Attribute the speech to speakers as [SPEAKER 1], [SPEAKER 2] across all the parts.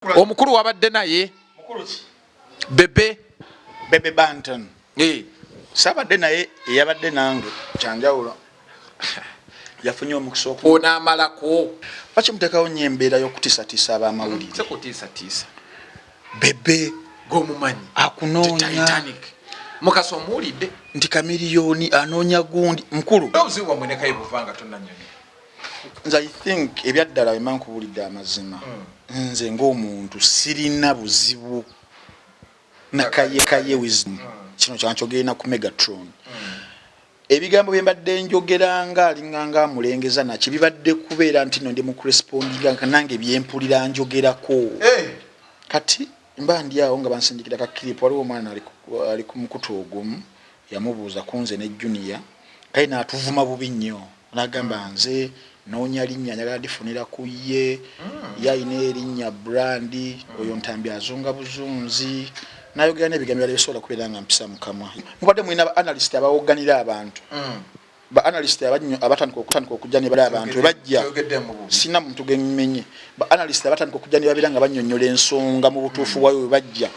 [SPEAKER 1] Omukulu wabadde naye Bebe
[SPEAKER 2] Banton. Sabadde naye yabadde nange kyanjawulo. Yafunye omukisa oku.
[SPEAKER 1] Onaamalako.
[SPEAKER 2] Lwaki muteekawo nnyo embeera y'okutiisatiisa ab'amawulire?
[SPEAKER 1] Sekutiisatiisa.
[SPEAKER 2] Bebe
[SPEAKER 1] g'omumanyi
[SPEAKER 2] akunoonya.
[SPEAKER 1] Mukasa omuwulidde
[SPEAKER 2] nti kamiliyoni anoonya gundi mukulu.
[SPEAKER 1] Obuzibu bwamwe ne Kaye buvanga tonnannyonnyola.
[SPEAKER 2] Nze I think ebyaddala bwe nkubulidde amazima. Nze ng'omuntu sirina buzibu na Kaye wisdom. Kino kyankyogera ku Megatron. Ebigambo bye mbadde njogeranga alinganga mulengeza na kibibadde kubeera nti no ndi mu correspondinga kanange byempulira njogerako. Kati mba ndi awo nga bansindikira ka clip waliwo omwana ali ku mukutu ogumu yamubuuza kunze ne junior Kaye n'atuvuma bubi nnyo n'agamba nze noonya linnya njagala lifunira ku ye yayina erinnya brandi oyo Ntambi azunga buzunzi nayogera n'ebigambo byali bisobola kubeera nga mpisa mu kamwa. Mubadde mulina ba analyst abawoganira abantu ba analyst abatandika okujja ne bali abantu bajja sina muntu gemmenye ba analyst abatandika okujja ne babira nga bannyonnyola ensonga mu butuufu bwayo bajja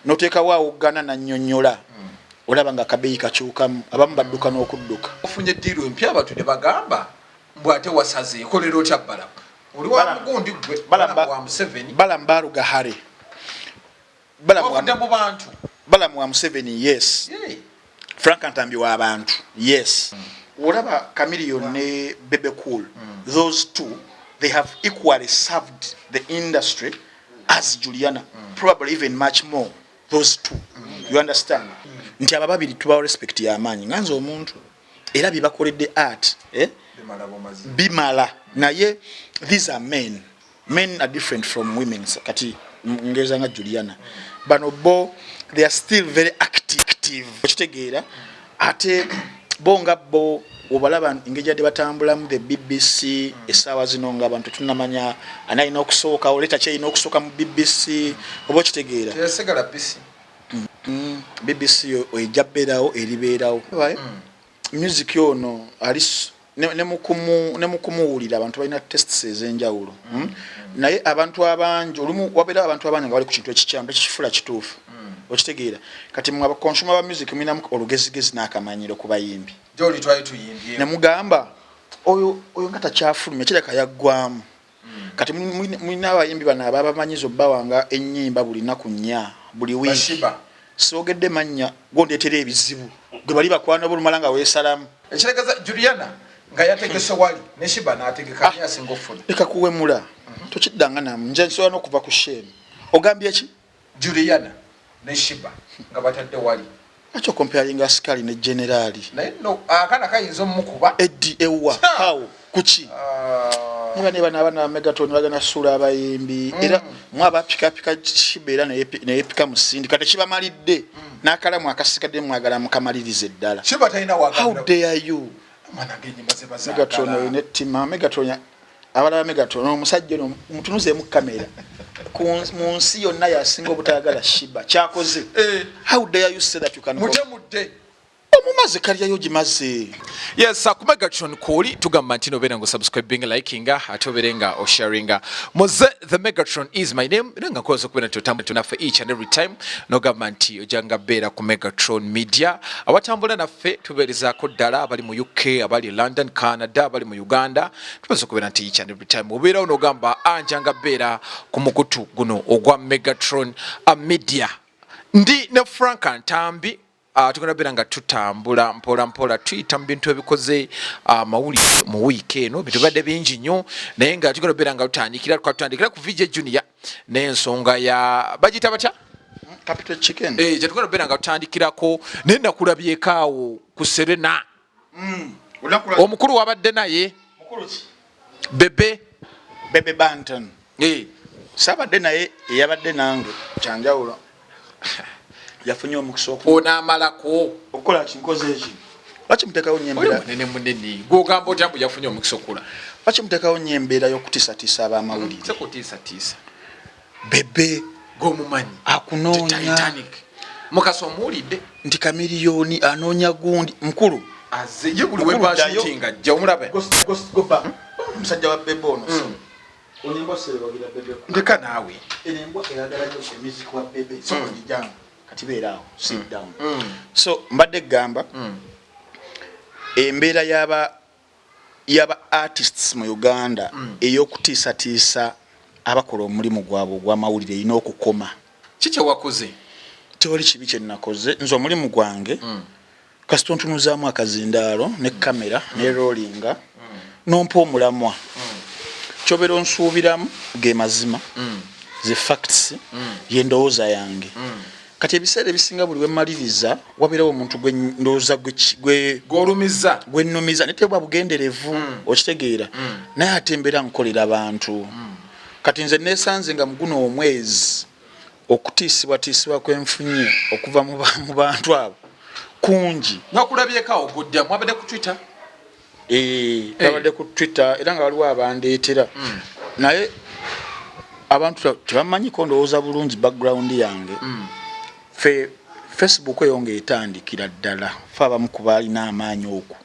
[SPEAKER 2] noteekawo awogana na nnyonnyola olaba nga kabeeyi kakyukamu abamu badduka n'okudduka.
[SPEAKER 1] Ofunye ddiiru empya abantu ne bagamba mbwate wasaze ekolero kya balaba oli wa mugundi gwe balamba wa Museveni
[SPEAKER 2] balamba rugahare balamba wa Museveni yes Frank Ntambi wa abantu yes olaba Chameleon ne Bebe Cool those two they have equally served the industry as Juliana probably even much more those two you understand nti aba babiri tuba respect ya amanyi nganze omuntu era bibakoledde art bimala naye these are men are different from women kati ngeza nga Juliana bano bo they are still very active okitegeera ate bonga bo obalaba ngejade batambula mu the BBC esawa zino nga abantu tunamanya anayina okusooka oleta kyeyina okusooka mu BBC oba okitegeera
[SPEAKER 1] tesegala PC
[SPEAKER 2] BBC ejaberawo eribeerawo music yono ali ne mukumuwulira abantu balina tests ezenjawulo naye abantu abangi olumu wabeera abantu abangi nga bali ku kintu ekikyamu tekifula kituufu okitegeera kati mwe abaconsumer ba music mwinamu olugezigezi n'akamanyiro ku bayimbi
[SPEAKER 1] joli twaye tuyimbye
[SPEAKER 2] ne mugamba oyo nga takyafulumya kireka yaggwamu kati mwina abayimbi bano ababamanyizo bawanga ennyimba buli nnaku nnya buli wiiki soogedde mannya gondeetera ebizibu gwe bali bakwana bulumala nga weesalamu
[SPEAKER 1] ekiregaza Juliana nga yategese wali ne Shiba n'ategeka yasinga ofuna
[SPEAKER 2] leka kuwemula tokiddanga namu nje nsobola n'okuva ku shame ogambye ki
[SPEAKER 1] Juliana ne Shiba nga batadde wali
[SPEAKER 2] acho comparing askali ne generali
[SPEAKER 1] naye no akana kayinza omukuba
[SPEAKER 2] eddi ewa how kuki niba n'abaana Megatron bagana sula abayimbi era mwaba pika Shiba ne epika musindi kati kibamalidde n'akalamu akasikadde mwagala mukamalirize ddala
[SPEAKER 1] Shiba talina wagala
[SPEAKER 2] how dare you Megatron ne tima Megatron abalaba Megatron omusajja no mutunuze mu kamera mu nsi yonna yasinga obutayagala Shiba kyakoze how dare you say that you can
[SPEAKER 1] mudde
[SPEAKER 2] omumaze kalyayo gimaze
[SPEAKER 1] yes ku Megatron kuli tugamba nti nobeera ngo subscribing liking ate oberenga o sharing moze the Megatron is my name nga kozo kubera tunaffe each and every time no government ojanga beera ku Megatron media awatambula naffe tubeerezaako ddala abali mu UK abali London Canada abali mu Uganda tubeeza kubera nti each and every time obeera onogamba anjanga beera ku mukutu guno ogwa Megatron media ndi ne Frank Ntambi tugenda beera nga tutambula mpola tuyita mu bintu ebikoze mawulire mu wiiki eno bintu bibadde bingi nnyo naye nga tugenda beera nga tutandikira ku VJ Junior n'ensonga ya bagita batya
[SPEAKER 2] capital chicken
[SPEAKER 1] tugenda beera nga tutandikirako naye nakulabyeko awo ku Serena omukulu wabadde naye Bebe
[SPEAKER 2] Banton sabadde naye yabadde nange kyanjawulo yafunye omukisa oku
[SPEAKER 1] onaamalako
[SPEAKER 2] okola kinkoze eki lwaki muteekawo nnyo embeera
[SPEAKER 1] munene gwogamba otya mbu yafunye omukisa okula
[SPEAKER 2] lwaki muteekawo nnyo embeera y'okutiisatiisa ab'amawulire
[SPEAKER 1] sekutiisatiisa
[SPEAKER 2] Bebe
[SPEAKER 1] g'omumanyi
[SPEAKER 2] akunoonya
[SPEAKER 1] mukasa omuwulidde
[SPEAKER 2] nti kamiliyoni anoonya gundi mukulu
[SPEAKER 1] ye buli webashutinga ajja omulabe
[SPEAKER 2] omusajja wa Bebe ono Onyembo sele bagira Bebe.
[SPEAKER 1] Ndeka nawe.
[SPEAKER 2] Enembo eyagala cyo music wa Bebe. So njijanga kati beerawo sit down. So mbadde gamba embeera yaba artists mu Uganda ey'okutiisatiisa abakola omulimu gwabwe ogw'amawulire erina okukoma.
[SPEAKER 1] Kiki wakoze?
[SPEAKER 2] Tewali kibi kye nakoze nze omulimu gwange kasita ontunuzaamu akazindaalo ne kamera ne rollinga nompa omulamwa kyobeera onsuubiramu ge mazima ze facts y'endowooza yange kati ebiseera ebisinga buli wemmaliriza wabeerawo omuntu gwe ndowooza gwe nnumiza netebwa bugenderevu okitegeera naye ate mbeera nkolera bantu kati nze neesanze nga muguno omwezi okutiisibwatiisibwa kwenfunye okuva mu bantu abo kungi.
[SPEAKER 1] Nakulabyeko ogudde mwabadde ku Twitter?
[SPEAKER 2] Twabadde ku Twitter era nga waliwo abandeetera naye abantu tebamanyiko ndowooza bulungi background yange. Facebook eyo ng'etandikira ddala fe abamu ku baalina amaanyi okwo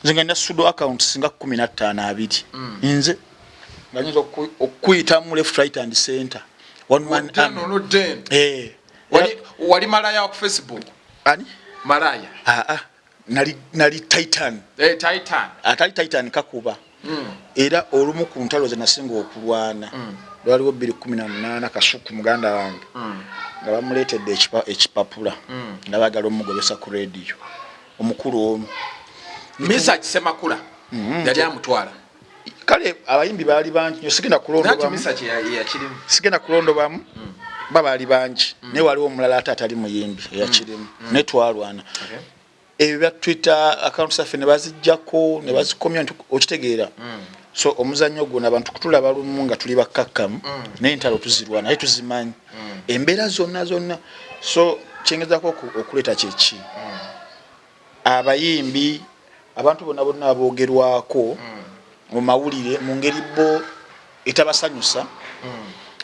[SPEAKER 2] nze nga nina sudo account singa 15 nze nga nyinza okuyitamu left right and center one man
[SPEAKER 1] wali malaya ku Facebook?
[SPEAKER 2] Ani?
[SPEAKER 1] Malaya?
[SPEAKER 2] Nali Titan.
[SPEAKER 1] Titan.
[SPEAKER 2] Atali Titan kakuba. Era olumu ku ntalo ze nasinga okulwana. Waliwo 2018 kasuku muganda wange. Nga bamuleetedde ekipapula. Nga baagala omugobesa ku radio. Omukulu omu.
[SPEAKER 1] Misa kisemakula. Yali amutwala.
[SPEAKER 2] Kale abayimbi baali bangi nyo sigenda kulondo bamu.
[SPEAKER 1] Misa kye yakirimu.
[SPEAKER 2] Sigenda kulondo bamu. Baali bangi. Ne waliwo omulala atali muyimbi yakirimu. Ne twalwana. Ebya Twitter accounts affe ne bazijjako ne bazikomya okitegeera. So omuzannyo gwo abantu kutulaba lumu nga tuli bakkakkamu n'entalo tuzirwana naye tuzimanyi embeera zonna so kyengezaako okuleeta kyeki abayimbi abantu bonna aboogerwako mu mawulire mu ngeri bo etabasanyusa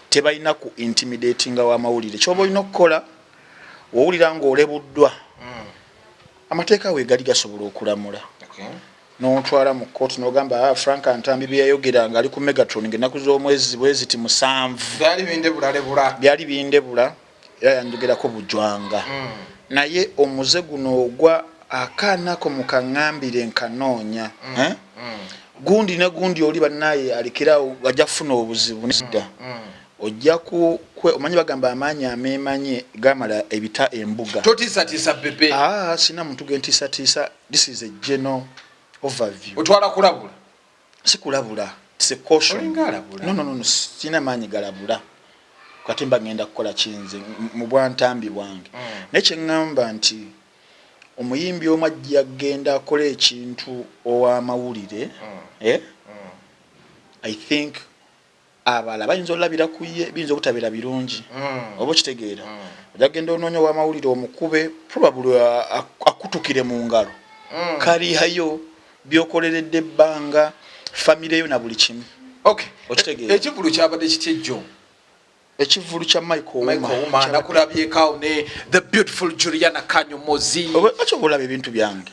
[SPEAKER 2] tebalina ku intimidatinga w'amawulire kyoba olina okukola wowulira ng'olebuddwa amateeka we gali gasobola okulamula n'otwala mu kkooti n'ogamba Frank Ntambi bye yayogera ng'ali ku Megatron ng'ennaku z'omwezi bweziti 7 byali bindebula era yanjogerako bujwanga naye omuze guno ogwa akaanako mu kaŋŋambire nkanoonya gundi ne gundi oli bannaye alikirawo wajja kufuna obuzibu nedda ojja omanyi bagamba amaanyi ameemanye gamala ebita embuga
[SPEAKER 1] totiisatiisa Bebe.
[SPEAKER 2] Sina muntu gentiisatiisa. This is a general overview.
[SPEAKER 1] Otwala kulabula?
[SPEAKER 2] Si kulabula. It's a caution.
[SPEAKER 1] Olinga alabula?
[SPEAKER 2] No. Sina maanyi galabula. Kati mba ngenda kukola kinze mu bwantambi bwange. Naye kye ŋŋamba nti omuyimbi omu ajja agenda akola ekintu ow'amawulire. I think abala bayinza olabira ku ye biyinza obutabeera birungi oba kitegeera ojagenda onoonya ow'amawulire omukube probably akutukire mu ngalo kalihayo byokoleredde ebbanga famire yo na buli kimu okitegeera
[SPEAKER 1] ekivulu kyabadde kitejjo
[SPEAKER 2] ekivulu kya Michael
[SPEAKER 1] Ouma nakulabyeko ne the beautiful Juliana Kanyomozi
[SPEAKER 2] ekyo bulaba ebintu byange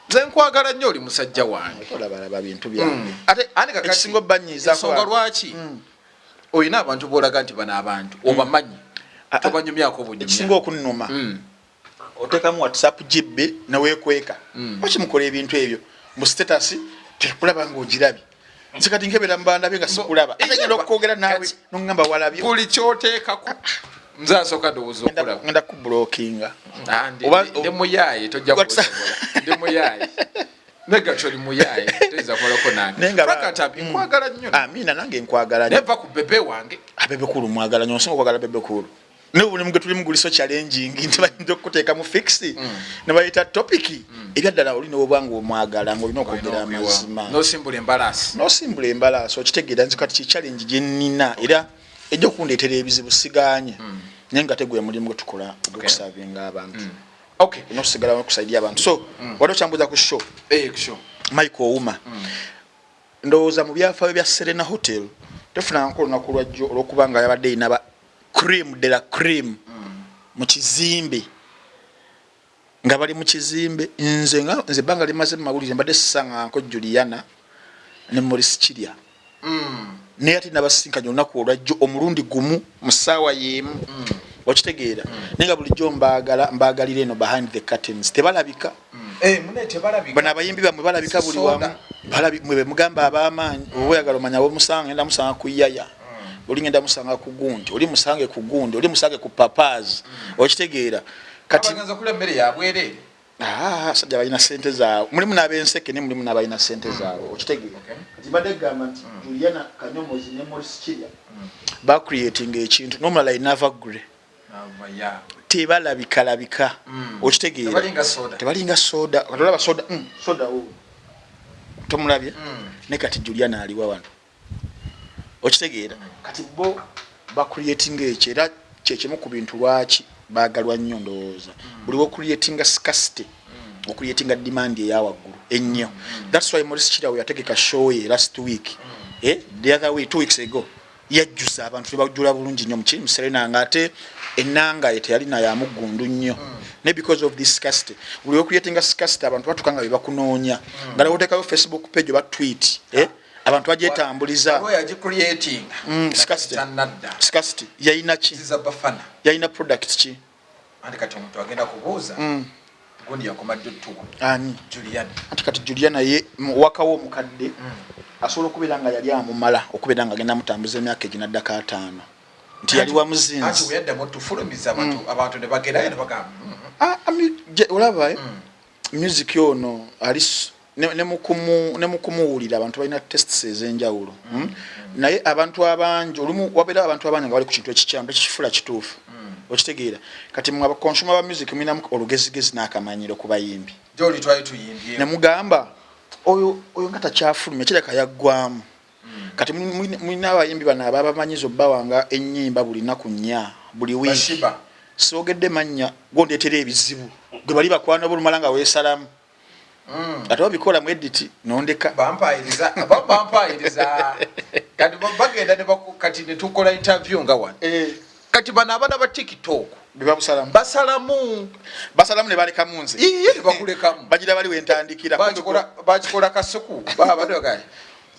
[SPEAKER 1] nze nkwagala nnyo oli musajja wange
[SPEAKER 2] olabalaba bintu byange ate ekisinga obbanyiiza
[SPEAKER 1] ensonga lwaki oyina abantu boolaga nti bano abantu obamanyi tobanyumyako bunyumya
[SPEAKER 2] ekisinga okunnuma oteekamu WhatsApp gibbe neweekweka okimukola ebintu ebyo mu status tekulaba ng'ogirabye nze kati nkebera mbandabye nga sikulaba ate ngenda okukwogera naawe n'oŋŋamba walabye
[SPEAKER 1] buli kyoteekako nze asooka ndowooza okulaba
[SPEAKER 2] ngenda kubulokinga
[SPEAKER 1] ndi muyaaye tojja kusobola ndi muyaaye Megatron muyaaye toyinza kukolako nange Frank nkwagala nnyo
[SPEAKER 2] amina nange nkwagala nnyo
[SPEAKER 1] neva ku Bebe wange
[SPEAKER 2] Bebe kulu mwagala nnyo nsinga okwagala Bebe kulu ne buli mugwe tuli muguliso challenging nti bayinza okuteeka mu fix ne bayita topic ebyaddala olina obwanga omwagala ng'olina okwogera amazima
[SPEAKER 1] nosimbula
[SPEAKER 2] embalaasi okitegeera nzi kati ki challenge gye nnina era ejja okundeetera ebizibu sigaanye naye nga tegwe mulimu gwe tukola ogw'okusavinga abantu nokusigala okusaidia abantu so waliwo kyambuuza ku show Michael Ouma ndowooza mu byafaayo bya Serena Hotel tefunanko olunaku lwajjo olw'okuba nga yabadde inaba cream de la cream mu kizimbe nga bali mu kizimbe nze banga limaze mu mawulire mbadde sisanganko Juliana ne Morris Kirya naye ate nabasinkanye olunaku olwajjo omulundi gumu mu ssaawa y'emu okitegeera naye nga bulijjo mbaagalira eno behind the curtains tebalabika bano abayimbi bamwe balabika buli wamu mwe mugamba ab'amaanyi oba oyagala omanya abomusanga ngenda musanga ku yaya oli ngenda musanga ku gundi oli musange ku gundi oli musange ku papaazi okitegeera kati sajja balina sente zaabwe mulimu n'ab'enseke ne mulimu n'abalina sente zaabwe okitegeera kati mbadde gamba nti Juliana Kanyomozi ne Morris Kirya bacreating ekintu n'omulala inava gre tebalabika okitegeera tebalinga soda olaba soda tomulabye ne kati Juliana aliwa wano okitegeera kati bo bacreating ekyo era kyekimu ku bintu lwaki bagalwa nnyo ndowooza buli wo creating scarcity creating demand eya waggulu ennyo that's why Morris Kirya yategeka show ye last week the other way 2 weeks ago yajjuza abantu tebajjula bulungi nnyo mu Serena ngate enanga ete yali nayo amuggundu nnyo ne because of this scarcity buli wo creating scarcity abantu batukanga bye bakunoonya ngala otekayo Facebook page ba tweet abantu bajetambuliza scarcity yayina ki yayina product ki
[SPEAKER 1] andi kati omuntu agenda kubuuza gundi yakomadde tuwa
[SPEAKER 2] ani
[SPEAKER 1] Juliana
[SPEAKER 2] ati kati Juliana ye wakawo omukadde asobola okubeera nga yali amumala okubeera nga agenda mutambuza emyaka eginaddako 5 nti yali wa muzinzi
[SPEAKER 1] ati weyaddamu tufulumiza abantu ne bagerayo ne bagamba
[SPEAKER 2] olaba music yono ali ne mukumuwulira abantu balina tests ez'enjawulo naye abantu abangi olumu wabeera abantu abangi nga bali ku kintu ekikyamu tekifula kituufu okitegeera kati mwe abakonsuma ba music minamu olugezigezi n'akamanyiro ku bayimbi
[SPEAKER 1] joli twaye tuyimbye
[SPEAKER 2] ne mugamba oyo nga takyafulumya kireka yaggwamu kati mulina abayimbi bano ababamanyiza obbawanga ennyimba buli nnaku nnya buli wiiki soogedde mannya gondeetera ebizibu gwe bali bakwana bulumala nga weesalamu ate babikola mu edit nondeka
[SPEAKER 1] bampayiriza kati bagenda kati ne tukola interview nga wano kati bano abana ba TikTok basalamu
[SPEAKER 2] ne baleka munze
[SPEAKER 1] ne bakulekamu
[SPEAKER 2] bagira bali wentandikira
[SPEAKER 1] bakikola kasuku babadogaye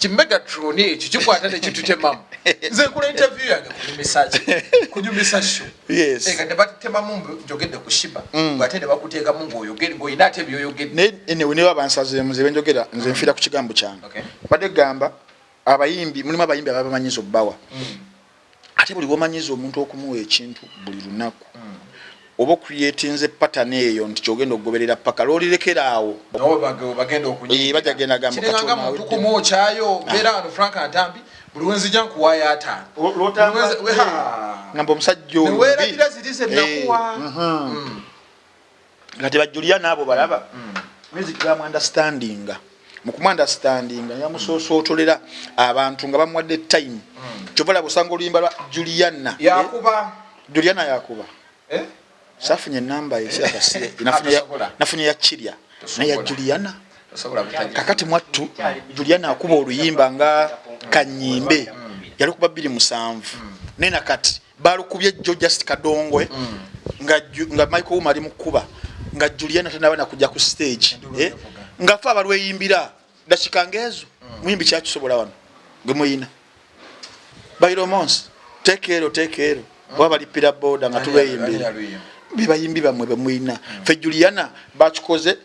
[SPEAKER 1] Megatron ekyo kikwata ne kitutemamu nze nkola interview yange kunyumisa show kati batemamu njogedde ku Shiba bate ne bakuteekamu ng'oyogere ng'oyina ate by'oyogedde
[SPEAKER 2] ne wabansazeemu nze benjogera nze nfiira ku kigambo kyange badde gamba abayimbi mulimu abayimbi ababamanyiza obbawa ate buli bwomanyiza omuntu okumuwa ekintu buli lunaku oba creatinze pattern eyo nti kyogenda okugoberera paka lolirekera awo
[SPEAKER 1] bagenda okunyinga
[SPEAKER 2] bajagenda gamba
[SPEAKER 1] katona muntu kumokyayo bera ano Frank Ntambi buli wenzi jankuwaya 5
[SPEAKER 2] ngamba omusajja oyo
[SPEAKER 1] wera dira zirize nakuwa
[SPEAKER 2] kati bajuliana abo balaba music ya understanding mukumu understanding yamusosootolera abantu nga bamwadde time kyovala busanga oluyimba lwa Juliana yakuba safunye namba esiakasiye nafunye ya Kirya naye ya Juliana kakati mwattu Juliana akuba oluyimba nga kanyimbe yali kuba 207 nena kati balukubye Just Kadongwe nga Michael Umari mukuba nga Juliana tanabana kujja ku stage nga fa balweyimbira dakikangezo muyimbi kyakisobola wano gemuyina bayiro mons tekero baba lipira boda nga tulweyimbira bibayimbi bamwe bamuyina fe Juliana bakikoze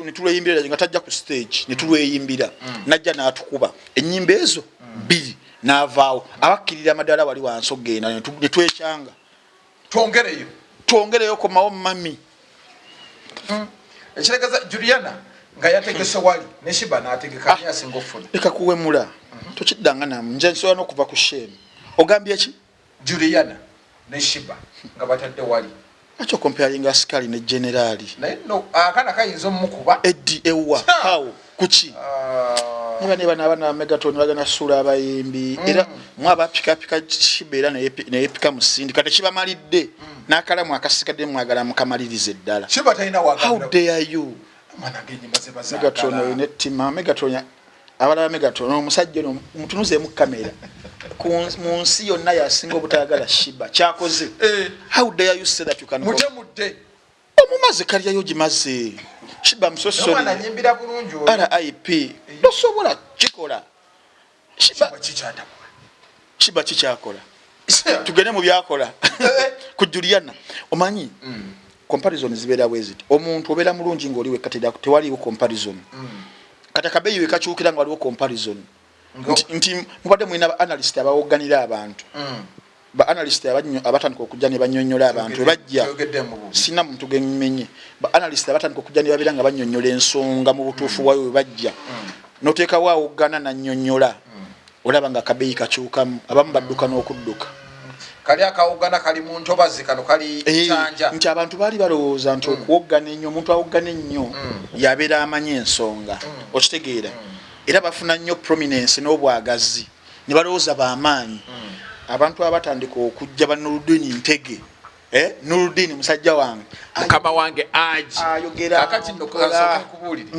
[SPEAKER 2] nitulweyimbira nga tajja ku stage nitulweyimbira najja n'atukuba ennyimba ezo 2 n'avaawo abakkirira amadala wali wansogenda netwekyanga twongereyo komawo mami
[SPEAKER 1] ekiregaza Juliana nga yategese wali ne Shiba n'ategeka yasinga ofuna
[SPEAKER 2] leka kuwemula tokiddanga namu nje nsobola n'okuva ku shame ogambye eki
[SPEAKER 1] Juliana ne Shiba nga batadde wali
[SPEAKER 2] acho comparing askari ne generali
[SPEAKER 1] naye no akana kayinzo mukuba
[SPEAKER 2] eddi ewa how kuchi niba n'abana Megaton bagana sura abayimbi era mwaba pika Shiba ne epika musindi kati Shiba malidde n'akalamu akasikadde mwagala mukamalirize ddala
[SPEAKER 1] Shiba talina wagala
[SPEAKER 2] how dare you
[SPEAKER 1] managenyi maze
[SPEAKER 2] Megaton ne tima Megaton abala Megaton omusajja no mutunuze mu kamera mu nsi yonna yasinga obutayagala Shiba kyakoze how dare you say that you can
[SPEAKER 1] mutemude
[SPEAKER 2] omumaze kalya yo gimaze Shiba msosori
[SPEAKER 1] mwana nyimbira bulungi
[SPEAKER 2] RIP tosobola kikola Shiba kikyakola tugende mu byakola ku Juliana omanyi comparison zibeera bweziti omuntu obeera mulungi ng'oli wekatera tewaliwo comparison kati akabeeyi wekakyukira nga waliwo comparison nti mubadde mulina ba analyst abawogganira abantu ba analyst abatandika okujja ne bannyonnyola abantu bajja sina muntu gemmenye ba analyst abatandika okujja ne babeera nga bannyonnyola ensonga mu butuufu bwayo we bajja noteekawo awoggana nannyonnyola olaba nga akabeeyi kakyukamu abamu badduka n'okudduka
[SPEAKER 1] kali akawogana kali mu ntobazi kano kali kyanja
[SPEAKER 2] nti abantu baali balowooza nti okuwoggana ennyo omuntu awoggana ennyo yabeera amanyi ensonga okitegeera era bafuna nnyo prominence n'obwagazi ne balowooza bamaanyi abantu abatandika okujja banuluddini ntege Nurudini musajja wange
[SPEAKER 1] mukama wange aji
[SPEAKER 2] ayogera
[SPEAKER 1] akati ndokaza kubulira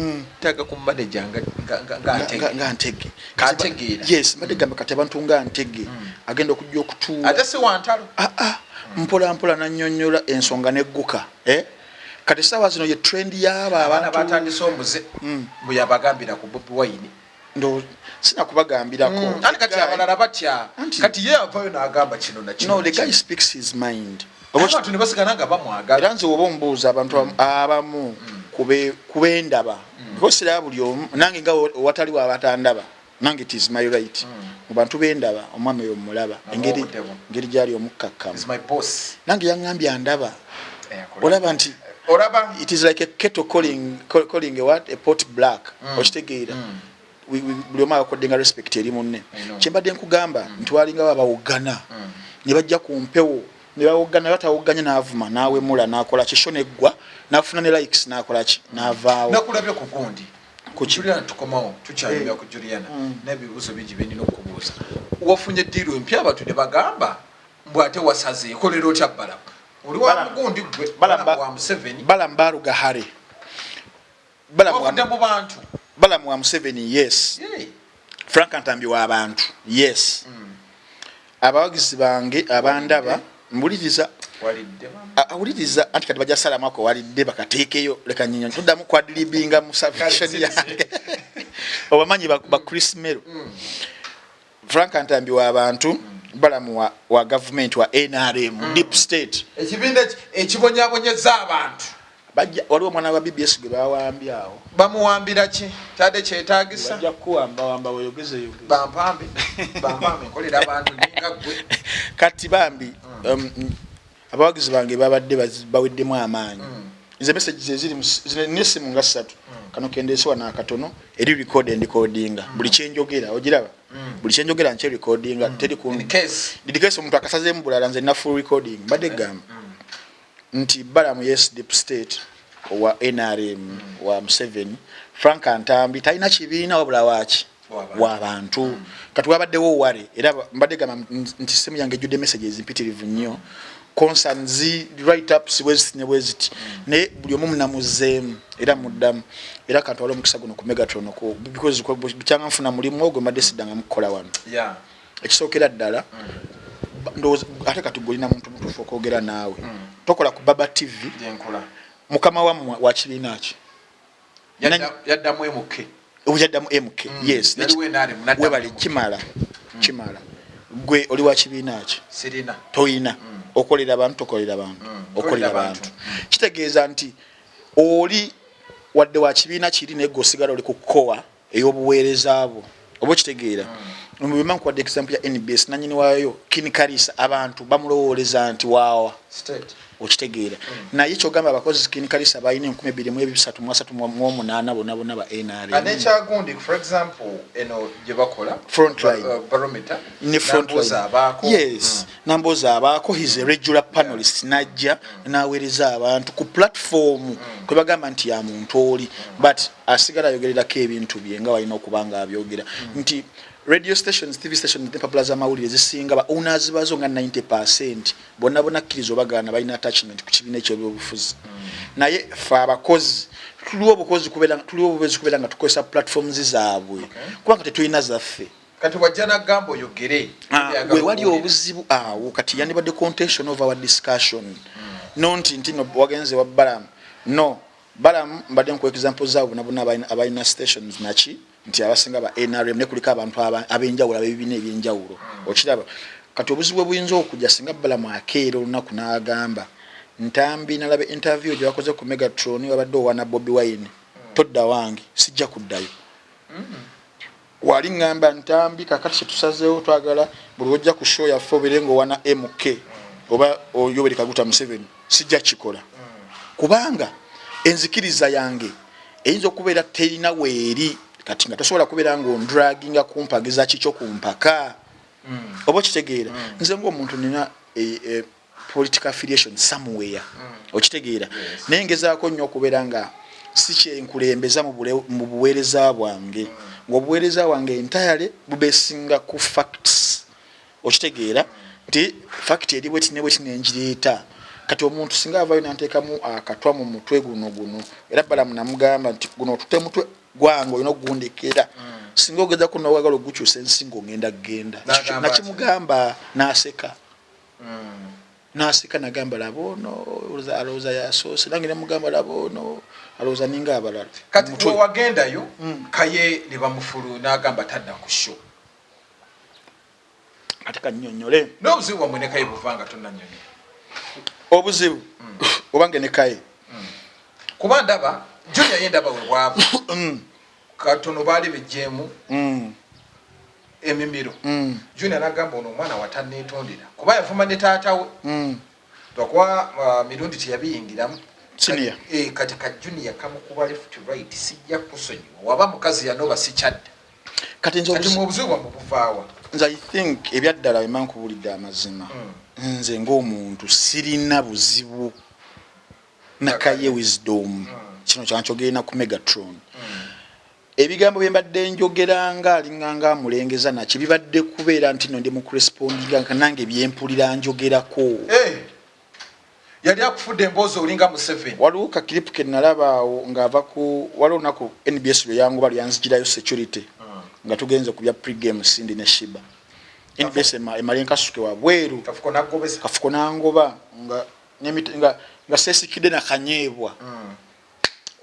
[SPEAKER 1] taka ku manager nga ntege kategeera
[SPEAKER 2] yes madegamba kati abantu nga ntege agenda okujja okutuula
[SPEAKER 1] ate si wantalo
[SPEAKER 2] mpola mpola nannyonnyola ensonga negguka kati sawa zino ye trend y'aba
[SPEAKER 1] abantu batandise omuze buyabagambira ku Bobi Wine
[SPEAKER 2] ndo sina kubagambirako
[SPEAKER 1] kati abalala batya kati ye avayo n'agamba kino na kino
[SPEAKER 2] no the guy speaks his mind
[SPEAKER 1] abantu ne basigana nga bamwagala
[SPEAKER 2] era nze oba ombuuza abantu abamu kubendaba because era buli omu nange nga watali wabatandaba nange it is my right mu bantu bendaba omwami oyo mulaba engeri gyali omukkakkamu nange yaŋŋambye andaba olaba nti it is like a kettle calling a what a pot black okitegeera buli omu akoddenga respect eri munne kyembadde nkugamba nti walinga babawoggana ne bajja ku mpewo ne bawoggana batawogganya n'avuma n'awemula n'akola kisho neggwa n'afuna ne likes n'akola ki n'avaawo
[SPEAKER 1] nakulabye ku gundi ku Juliana tukomawo tukyayimya ku Juliana n'ebibuuzo bingi bye nina okubuuza wafunye ddiiro empya abantu ne bagamba mbw ate wasazeeko leero otya Balamu oli wa mugundi gwe Balamu wa Museveni
[SPEAKER 2] Balamu baaluga hare
[SPEAKER 1] wavudde mu bantu
[SPEAKER 2] Balamu wa Museveni yes Frank Ntambi wa bantu yes abawagizi bange abandaba mbuliriza awuliriza anti kati bajja salamako walidde bakateekeyo leka nnyinyo tuddamu kwadilibinga mu salvation yange obamanyi ba Chris Mero Frank Ntambi wa bantu Balamu wa government wa NRM deep state
[SPEAKER 1] ekibinda ekibonyabonyeza abantu
[SPEAKER 2] bajja waliwo mwana wa BBS gwe bawambye awo
[SPEAKER 1] bamuwambira ki tade kyetaagisa
[SPEAKER 2] bajja kuwamba weyogeze
[SPEAKER 1] bampambe nkolera abantu ninga gwe
[SPEAKER 2] kati bambi abawagizi bange babadde baweddemu amaanyi nze messages eziri n'essimu nga 3 kano kendeesebwa n'akatono eri record and recordinga buli kyenjogera ogiraba buli kyenjogera nkye recordinga teri ku case omuntu akasazeemu bulala nze na full recording badde gamba nti Balamu yes deep state wa NRM wa Museveni Frank Ntambi talina kibiina wabula waaki w'abantu kati wabaddewo ware era mbadde gamba nti simu yange ejjudde messages mpitirivu nnyo concerns right up siwezi ne weziti ne buli omu munamuzeemu era muddamu era kantu waliwo omukisa guno ku Megatron because bukyanga nfuna mulimu ogwo mbadde siddanga mukukola wano ekisookera ddala ndowooza ate kati golina muntu mutuufu okwogera naawe tokola ku Baba TV mukama wammwe wa kibiina ki
[SPEAKER 1] yaddamu MK
[SPEAKER 2] yaddamu MK yes webali kimala gwe oli wa kibiina ki
[SPEAKER 1] sirina
[SPEAKER 2] toyina okolera abantu tokolera abantu okolera abantu kitegeeza nti oli wadde wa kibiina kiri naye gwe osigala oli ku kkowa ey'obuweereza bwo oba okitegeera mubima nkuwadde example ya NBS nanyini waayo kinikalisa abantu bamulowooleza nti waawa okitegeera naye kyogamba abakozi kinikalisa balina 2338 bonna ba NRM
[SPEAKER 1] anekyagundi for example eno gye bakola barometer
[SPEAKER 2] ne frontline yes namboza abaako he's a regular panelist najja n'aweereza abantu ku platform kwe bagamba nti ya muntu oli but asigala ayogererako ebintu bye nga walina okubanga abyogera nti radio stations TV stations ne papula z'amawulire zisinga ba owners bazo nga 90% bonna kkirizo bagana balina attachment ku kibiina ekyobufuzi naye fa abakozi tuliwo obukozi kubeera nga tukozesa platforms zaabwe kubanga tetulina zaffe
[SPEAKER 1] kati wajja n'agamba oyogere
[SPEAKER 2] we wali obuzibu awo kati yandibadde contention of our discussion nti no wagenze wa Balamu no Balamu mbadde nku example zaabwe nabona abalina stations naki nti abasinga ba NRM ne kulika abantu abenjawulo abebine ebyenjawulo okiraba kati obuzibu buyinza okujja singa bala mwakeero olunaku n'agamba Ntambi nalabe interview gye bakoze ku Megatron wabadde owana Bobi Wine todda wange sijja kuddayo wali ngamba Ntambi kakati tusazeewo twagala buli wojja ku show yaffe oberenga owana MK oba Yoweri Kaguta Museveni sijja kikola kubanga enzikiriza yange eyinza okubeera terina weeri kati nga tosobola kubeera ng'ondraginga kumpagiza kikyo ku mpaka oba kitegeera nze ng'omuntu nina political affiliation somewhere okitegeera naye ngezaako nnyo okubeera nga si kyenkulembeza mu buweereza bwange ng'obuweereza bwange entirely bubesinga ku facts okitegeera nti fact eri bweti ne bweti nengireeta kati omuntu singa avaayo nanteekamu akatwa mu mutwe guno era balamu namugamba nti guno otute mutwe gwange olina okugundekera singa ogeza kuno wagala ogukyusa ensingo ngenda kugenda nakimugamba n'aseka nasika nagamba labono alowooza yasoose nange nemugamba labono alowooza ninga abalala
[SPEAKER 1] kati wagendayo Kaye ne bamufulu n'agamba tadda ku show
[SPEAKER 2] ate kannyonnyole
[SPEAKER 1] n'obuzibu bwamwe ne Kaye buvanga tonnannyonnyola
[SPEAKER 2] obuzibu obange ne Kaye
[SPEAKER 1] kuba ndaba Junior yendaba we bwabo katono baali bejjeemu emimiro Junior nagamba ono omwana watanneetondera kuba yavuma ne taata we twakuba mirundi teyabiyingiramu
[SPEAKER 2] senior
[SPEAKER 1] kati ka Junior kamukuba left to right sijja kusonyiwa waba mukazi yanoba sikyadda
[SPEAKER 2] kati
[SPEAKER 1] mu obuzibu bwamwe buvaawa
[SPEAKER 2] nze I think ebyaddala bemankubulidde amazima nze ng'omuntu sirina buzibu na Kaye wisdom kino kyankyogenda ku Megatron ebigambo bye mbadde njogeranga alinganga mulengeza nakyo bibadde kubeera nti no ndi mu correspondinga kanange byempulira njogerako
[SPEAKER 1] yali akufudde emboozi olinga mu 7
[SPEAKER 2] waliwo ka clip ke nalaba ng'ava ku waliwo naku NBS lwe yanguba lyanzigirayo security nga tugenze ku bya pre-game Sindi ne Shiba NBS emalenka suke wa bweru kafuko nangoba nga sesikide na kanyeebwa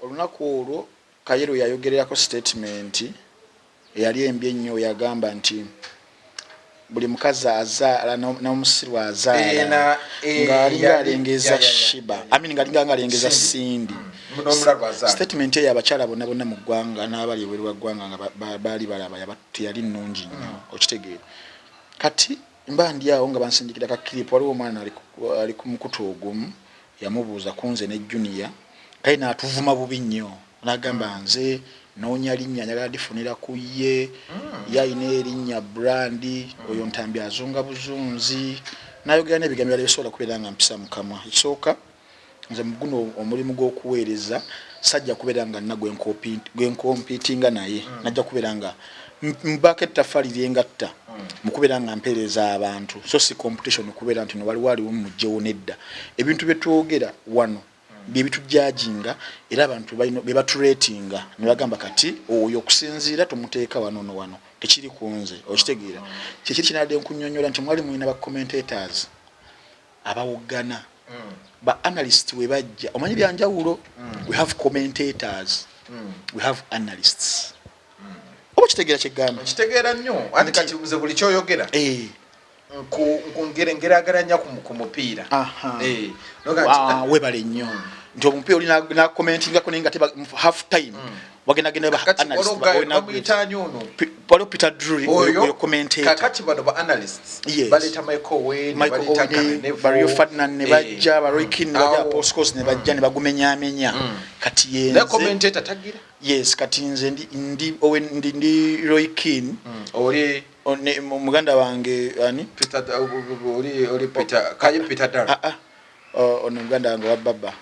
[SPEAKER 2] olunaku olwo Kaye yayogererako statement eyali embi ennyo yagamba nti buli mukazi azaala n'omusirwa azaala ng'alinga alengeza Shiba ng'alinga alengeza Sindi statement eyo abakyala bonna bonna mu ggwanga n'abali ebweru wa ggwanga nga baali balaba teyali nnungi nnyo okitegeera kati mba ndi awo nga bansindikira ka clip waliwo omwana ali ku mukutu ogumu yamubuuza kunze ne Junior Kaye n'atuvuma bubi nnyo nagamba nze noonya linnya njagala lifunira ku ye yayina erinnya brandi oyo Ntambi azunga buzunzi nayogera n'ebigambo byali bisobola kubeera nga mpisa mu kamwa ekisooka nze muguno omulimu gw'okuweereza sajja kubeera nga nna gwenkompitinga naye najja kubeera nga mbaka ettaffaali lyengatta mu kubeera nga mpeereza abantu so si competition okubeera nti no waliwo mujjewo nedda ebintu bye twogera wano byebitujajinga era abantu balino bebaturatinga ne bagamba kati oyo okusinziira tumuteeka wano tekiri kunze okitegeera kiki kinadde nkunyonyola nti mwali mwina ba commentators abawogana ba analysts we bajja omanyi byanjawulo we have commentators we have analysts oba kitegeera kigamba
[SPEAKER 1] kitegeera nnyo andi kati buze buli kyoyogera ngeragaranya ku mupiira
[SPEAKER 2] webale nnyo nti omupiira oli na commentingako naye nga teba half time wagenda ba analyst waliwo Peter Drury oyo commentator
[SPEAKER 1] kakati bano ba analysts baleta Michael baleta
[SPEAKER 2] Barrio Ferdinand ne bajja ba Roy Keane ne bajja Postcos ne bajja ne bagumenya kati yenze
[SPEAKER 1] ne commentator tagira
[SPEAKER 2] yes kati nze ndi Roy Keane
[SPEAKER 1] oli
[SPEAKER 2] muganda wange ani
[SPEAKER 1] Peter oli Peter Kaye Peter Dara
[SPEAKER 2] ono muganda wange wa baba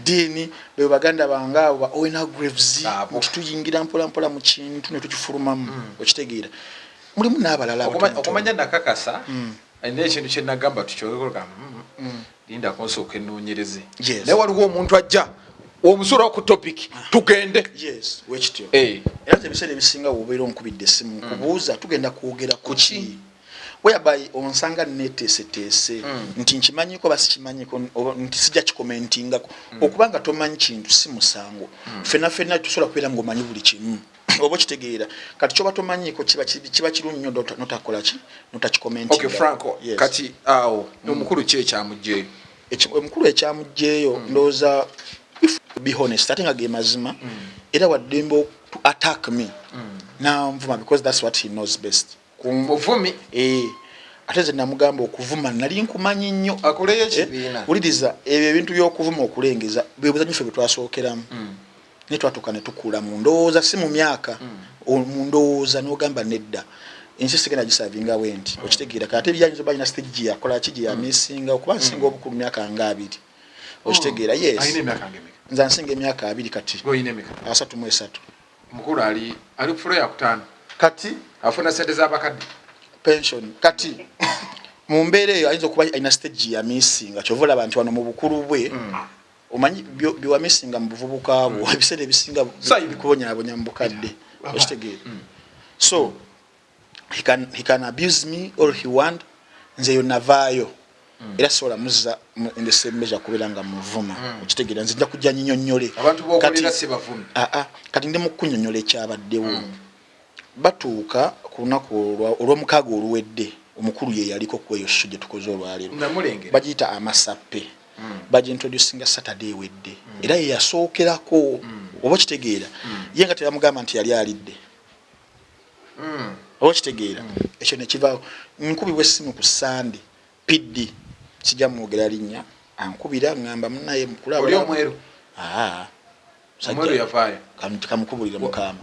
[SPEAKER 2] Dini be baganda bange abo Owena Graves tuyingira mpola mu kintu ne tukifulumamu okitegeera mulimu n'abalala
[SPEAKER 1] okumanya nakakasa ayina ekintu kye nagamba tukyogera linda konsooka ennoonyereze naye waliwo omuntu ajja omusura ku topic tugende
[SPEAKER 2] yes wekityo era ebiseera ebisinga wobeera onkubidde essimu kubuuza tugenda kwogera ku ki whereby onsanga netesetese nti nkimanyiko basikimanyiko nti sijja kikomentinga okubanga tomanyi kintu si musango fena tusobola kubeera ng'omanyi buli kimu oba kitegeera kati kyoba tomanyiko kiba kirungi nnyo notakola ki notakikomentinga.
[SPEAKER 1] Okay, Franco, yes. Kati awo omukulu ki ekyamugjeeyo?
[SPEAKER 2] Omukulu ekyamugjeeyo ndowooza if to be honest ate nga ge mazima era waddembe to attack me nanvuma because that's what he knows best.
[SPEAKER 1] Kumuvumi
[SPEAKER 2] ate ze namugamba okuvuma nali nkumanyi nnyo
[SPEAKER 1] akoleyo ekibiina
[SPEAKER 2] wuliriza ebyo ebintu by'okuvuma okulengeza bwebuzanyo ffe bwe twasookeramu ne twatuuka ne tukula mu ndowooza si mu myaka mu ndowooza n'ogamba nedda ensi sigenda gisavinga bwenti okitegeera kati ebyayinza balina stage yakola ki gye yamisinga okuba nsinga obukulu myaka nga 2 okitegeera yes
[SPEAKER 1] ayina emyaka ngemeka
[SPEAKER 2] nze nsinga emyaka 2 kati
[SPEAKER 1] oyina emeka
[SPEAKER 2] 33
[SPEAKER 1] mukulu ali ku furo ya kutaano
[SPEAKER 2] kati
[SPEAKER 1] afuna sente z'abakadde
[SPEAKER 2] pension kati mu mbeera eyo ayinza okuba ayina stage yamisinga kyova olaba nti wano mu bukulu bwe omanyi biwamisinga mu buvubuka bwo ebiseera ebisinga bikubonyabonya mu bukadde okitegeera so he can abuse me or he want nze yonnavaayo era sobola muzza in the same measure kubeera nga muvuma okitegeera nze nja kujja nyinyonnyole
[SPEAKER 1] abantu b'okulira si bavumi
[SPEAKER 2] kati ndi mu kunnyonnyola ekyabaddewo batuuka ku lunaku olw'omukaaga oluwedde omukulu ye yaliko ku eyo show gye tukoze olwaleero bagiyita amasappe bagintroducinga Saturday wedde era ye yasookerako oba kitegeera ye nga tebamugamba nti yali alidde oba kitegeera ekyo nekivaawo nkubibwa essimu ku Sunday piddi kijja mwogera linnya ankubira ngamba munaye mukulaba
[SPEAKER 1] oli omweru
[SPEAKER 2] omweru
[SPEAKER 1] yavaayo
[SPEAKER 2] kamukubulire mukama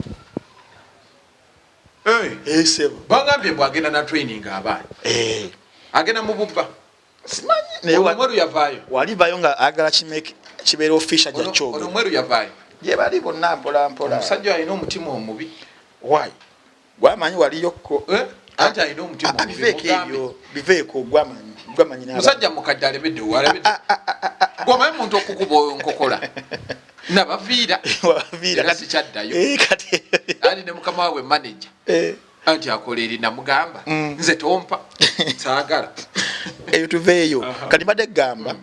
[SPEAKER 1] sebo bagambye bwagenda na training abaana agenda mu bubba
[SPEAKER 2] simanyi
[SPEAKER 1] naye omweru yavaayo
[SPEAKER 2] walivayo nga agala kibeera ofisha gya kyogo
[SPEAKER 1] omweru yavaayo
[SPEAKER 2] ye bali bonna mpola
[SPEAKER 1] omusajja alina omutima omubi
[SPEAKER 2] why gwamanyi waliyokko
[SPEAKER 1] anti alina omutima omubi
[SPEAKER 2] biveeko gwamanyi
[SPEAKER 1] musajja mukadde alebedde walebedde gwamanyi muntu okukuba nkokola nabaviira kati kyaddayo ali ne mukama waabwe manager anti akola eri namugamba nze tompa saagala
[SPEAKER 2] eyo tuveeyo kati badde gamba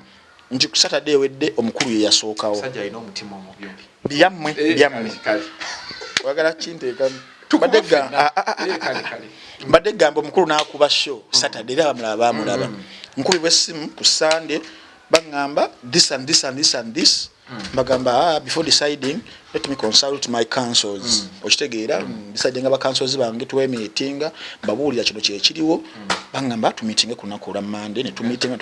[SPEAKER 2] nti ku Saturday wedde omukulu ye yasookawo
[SPEAKER 1] musajja alina omutima omubi
[SPEAKER 2] byammwe wagala kinteekamu badde gamba omukulu n'akuba show Saturday era bamulaba nkubibwa essimu ku Sunday bangamba this and this and this and this bagamba before deciding let me consult my councils okitegeera deciding aba councils bange tuwe meeting babuulira kino kye kiriwo bangamba tu meeting ku lunaku lwa Monday ne tu meeting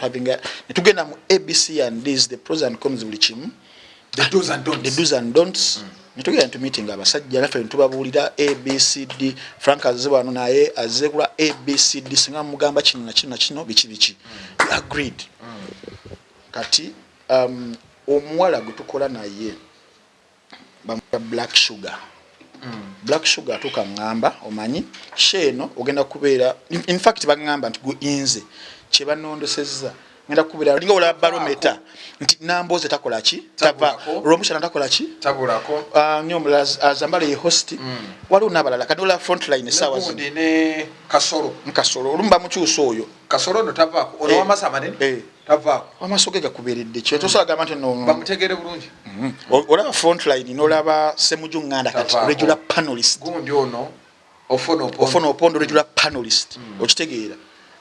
[SPEAKER 2] netugenda mu ABC and this the pros and cons buli kimu
[SPEAKER 1] the do's and don'ts netugenda tu meeting
[SPEAKER 2] abasajja naffe tubabuulira ABCD Frank azibano naye azekula ABCD singa mugamba kino na kino na kino biki we agreed kati omuwala gwe tukola naye bamuta black sugar atuuka ngamba omanyi sheeno ogenda kubeera in fact bagamba nti gwe inze kye banondosezza ngenda kubeera linga ola barometer nti namboze takola ki tava romushana takola ki
[SPEAKER 1] tabulako
[SPEAKER 2] nyomla azambala ye host waliwo n'abalala kadola frontline sawa
[SPEAKER 1] zino ne kasoro
[SPEAKER 2] olumba mukyuso oyo
[SPEAKER 1] kasoro no tavako ono wamasa manene tavako
[SPEAKER 2] amasoge gakuberedde kyo tosaga mante no
[SPEAKER 1] bamutegere bulungi
[SPEAKER 2] olaba frontline n'olaba semuju nganda kati regular panelist
[SPEAKER 1] gundi ono ofono
[SPEAKER 2] opondo regular panelist okitegeera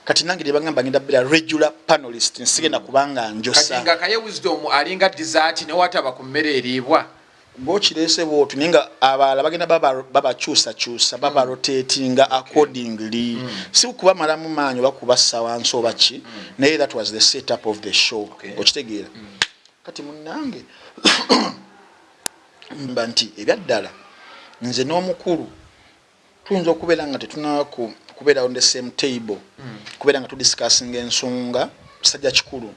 [SPEAKER 2] kati nange libanga ngenda bila regular panelist nsigenda kubanga njosa
[SPEAKER 1] kati nga Kaye wisdom alinga dessert ne wataba ku mmere eribwa
[SPEAKER 2] bochirese botu ninga abala bagenda baba chusa baba rotatinga accordingly si kuba malamu manyo bakuba sawanso bachi naye that was the setup of the show okitegeera kati munange mbanti ebyaddala nze n'omukulu tuyinza okubeera nga tetunako kubeera on the same table kubeera nga tudiscussing ensonga sajja kikulu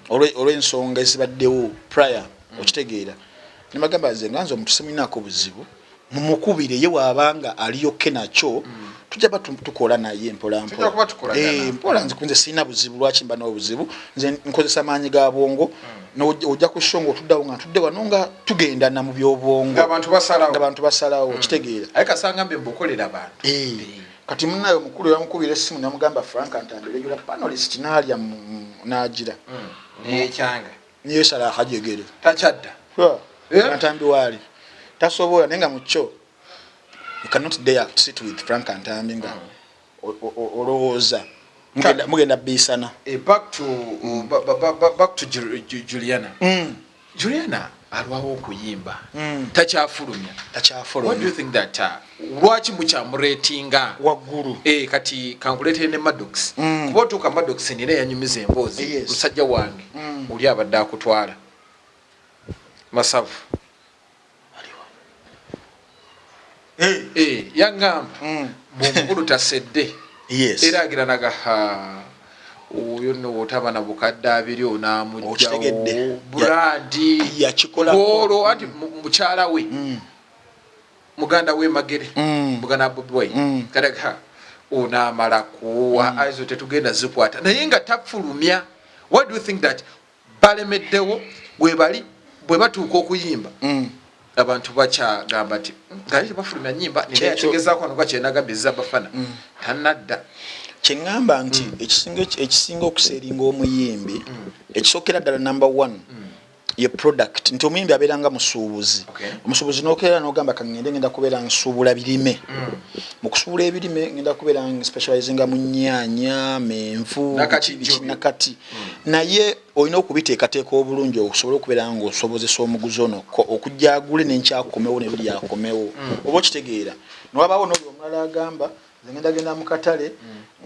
[SPEAKER 2] olw'ensonga ezibaddewo prior okitegeera nimagamba nze nganzo omuntu seminako buzibu mumukubire ye wabanga aliyoke nakyo tujja tukola naye mpola mpola nze kunze sina buzibu lwaki mba n'obuzibu nze nkozesa maanyi ga bwongo ojja kushonga otuddawo nga tudde wano nga tugenda na mu byobwongo
[SPEAKER 1] abantu basalawo
[SPEAKER 2] kitegeera
[SPEAKER 1] aye kasanga mbe mbukolera abantu
[SPEAKER 2] kati munayo mukulu yamukubira essimu namugamba Frank Ntambi regular panelist n'alya n'agira
[SPEAKER 1] nekyanga
[SPEAKER 2] niyo sala akajegere
[SPEAKER 1] tachadda
[SPEAKER 2] Ntambi wali tasobola nenga mucho you cannot dare to sit with Frank Ntambi nga olowooza mugenda bisana
[SPEAKER 1] back to Juliana Juliana alwawo okuyimba takyafulumya what do you think that lwaki mukyamuretinga
[SPEAKER 2] waggulu
[SPEAKER 1] kati kankuletere ne Maddox kuba otuuka Maddox nina yanyumiza emboozi musajja wange oli abadde akutwala masavu yangamba bwomukulu tasedde era agiranaga oyo no otabana bukadde abiri onamujjawo bulandi yakikolo anti mukyala we muganda we Magere muganda Bobi Wine kadaga onamala kuwa aizo tetugenda zikwata naye nga tafulumya. What do you think that balemeddewo bwe batuuka okuyimba abantu bakyagamba nti ngali bafulumya nyimba nile yategezaako ano kwakyenagambiriza bafana tanadda
[SPEAKER 2] kyengamba nti ekisinga okuseeringa omuyimbi ekisookera ddala number 1 ye product nti omuyimbi abeeranga musuubuzi omusuubuzi n'okeera n'ogamba ngenda kubeera nsuubula birime mu kusuubula ebirime ngenda kubeera specializinga mu nnyaanya menvu nakati naye olina okubiteekateeka obulungi okusobola okubeera nga osobozesa omuguzi ono okujja agule n'enkyakomewo ne buli yakomewo oba okitegeera newabaawo n'oli omulala agamba ngenda mu katale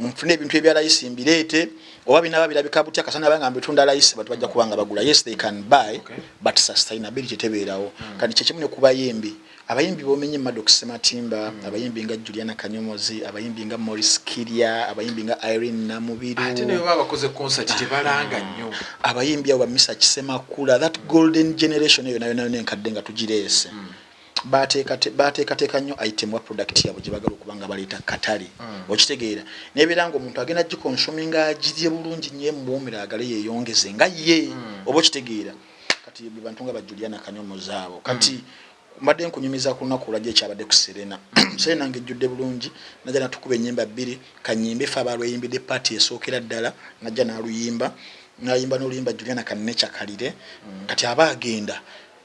[SPEAKER 2] nfune ebintu ebya layisi mbireete oba binaba birabika butya kasana banga mbitunda layisi batu bajja kubanga bagula. Yes, they can buy but sustainability tebeerawo kandi kyekimu ne kubayimbi abayimbi bomenye Maddox Matimba abayimbi nga Juliana Kanyomozi abayimbi nga Morris Kiria abayimbi nga Irene Namubiru
[SPEAKER 1] ate ne baba bakoze concert tebalanga nnyo
[SPEAKER 2] abayimbi abo bamisa Kisemakula that golden generation eyo nayo nenkadde nga tugireese bateekateeka nnyo item wa product yabo gye bagala okubanga baleeta katale okitegeera n'ebirango omuntu agenda gikonsuminga agirye bulungi nnyo emuwumira agale yeeyongeze nga ye oba okitegeera kati bantu nga ba Juliana Kanyomozi abo kati mbadde nkunyumiza ku lunaku olwajja ekyabadde ku Serena Serena ngejjudde bulungi najja natukuba ennyimba 2 kanyimbe fe abalweyimbidde party esookera ddala najja n'aluyimba n'oluyimba Juliana Kannecha kalire kati aba agenda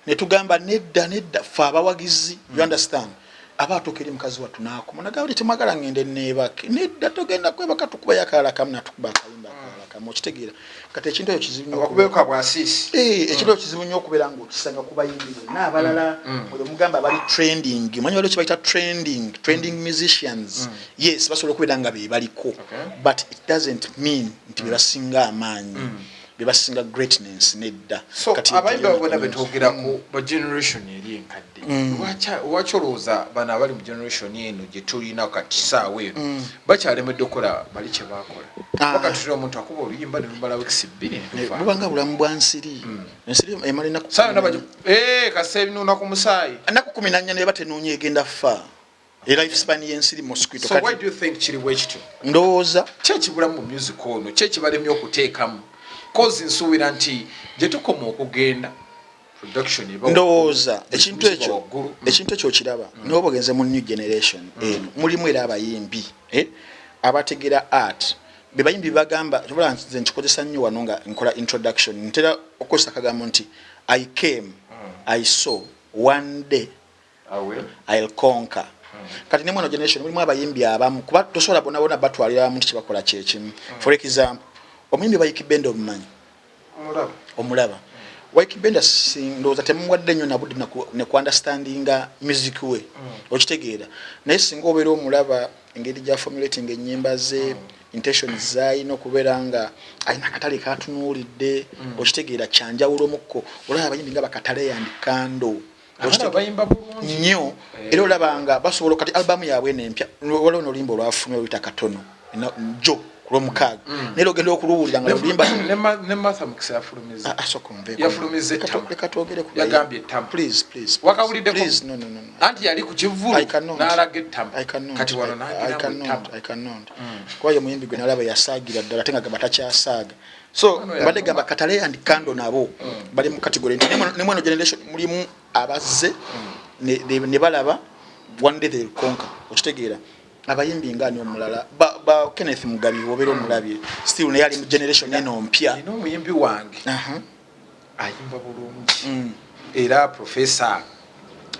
[SPEAKER 2] netugamba nedda fa abawagizi you understand abatokeri mukazi watu nako munagabali temagala ngende nebake nedda togenda kwebaka tukuba yakala kamna tukuba kayimba kala kamo kitegira kati ekintu ekyo kizibu nnyo
[SPEAKER 1] okubeka bwa asisi
[SPEAKER 2] ekintu kizibu nnyo okubeera ngo kisanga kuba yimbizo n'abalala bwe mugamba bali trending manyi waliwo kibaita trending musicians yes basobola okubeera nga be baliko but it doesn't mean nti bebasinga amaanyi bebasinga greatness nedda
[SPEAKER 1] so abayimbi abona betwogerako ba generation eri enkadde wacholoza bana abali mu generation eno gye tulina kati saawe eno bakyalemedde okukola bali kye bakola wakati tuli omuntu akuba oluyimba ne lumala weeks 2
[SPEAKER 2] bubanga bulamu bwa nsiri ensiri emalina
[SPEAKER 1] saa nabajo kasebi nunaku musaayi
[SPEAKER 2] naku 14 ne batenoonya egenda fa life span y'ensiri mosquito
[SPEAKER 1] so why do you think kiri wekityo
[SPEAKER 2] ndowooza
[SPEAKER 1] kyekibulamu mu music ono kyekibalemye okuteekamu cause nsuubira nti gye tukoma okugenda production
[SPEAKER 2] ndowooza ekintu ekyo kiraba n'oba ogenze mu new generation mulimu era abayimbi abategera art be bayimbi bagamba kyobola nze nkikozesa nnyo wano nga nkola introduction ntera okukozesa akagambo nti I came I saw one day I'll conquer kati ne mwana generation mulimu abayimbi abamu kuba tosobola bonabona batwalira muntu kibakola kyekimu for example omuyimbi bayikibenda omumanyi omulaba waikibenda sindoza temumwadde nnyo nabudde ne ku understandinga music we okitegeera naye singa obeera omulaba engeri gya formulating ennyimba ze intentions zayina okubeera nga ayina akatale katunuulidde okitegeera kyanjawulo mukko olaba abayimbi nga bakatale yandikando nnyo era olabanga basobola kati albamu yaabwe nempya waliwo n'oluyimba olwafunye oluyita katono jo kulomukaaga nero gendo okuluwulira nga lulimba
[SPEAKER 1] ne Martha Mukisa yafulumiza
[SPEAKER 2] yafulumiza katogere ku
[SPEAKER 1] yagambye tam please wakawulidde
[SPEAKER 2] please no
[SPEAKER 1] anti yali ku kivulu n'alaga tam kati wano
[SPEAKER 2] I cannot kwa yo muyimbi gwe nalaba yasaagira ddala tenga gamba takyasaaga so badde gamba katale and kando nabo bali mu category ne mwana generation mulimu abazze ne balaba one day they conquer okitegeera abayimbi ngani omulala ba Kenneth Mugabi obero omulabye still ne yali mu generation eno mpya
[SPEAKER 1] ino omuyimbi wange ayimba bulungi era professor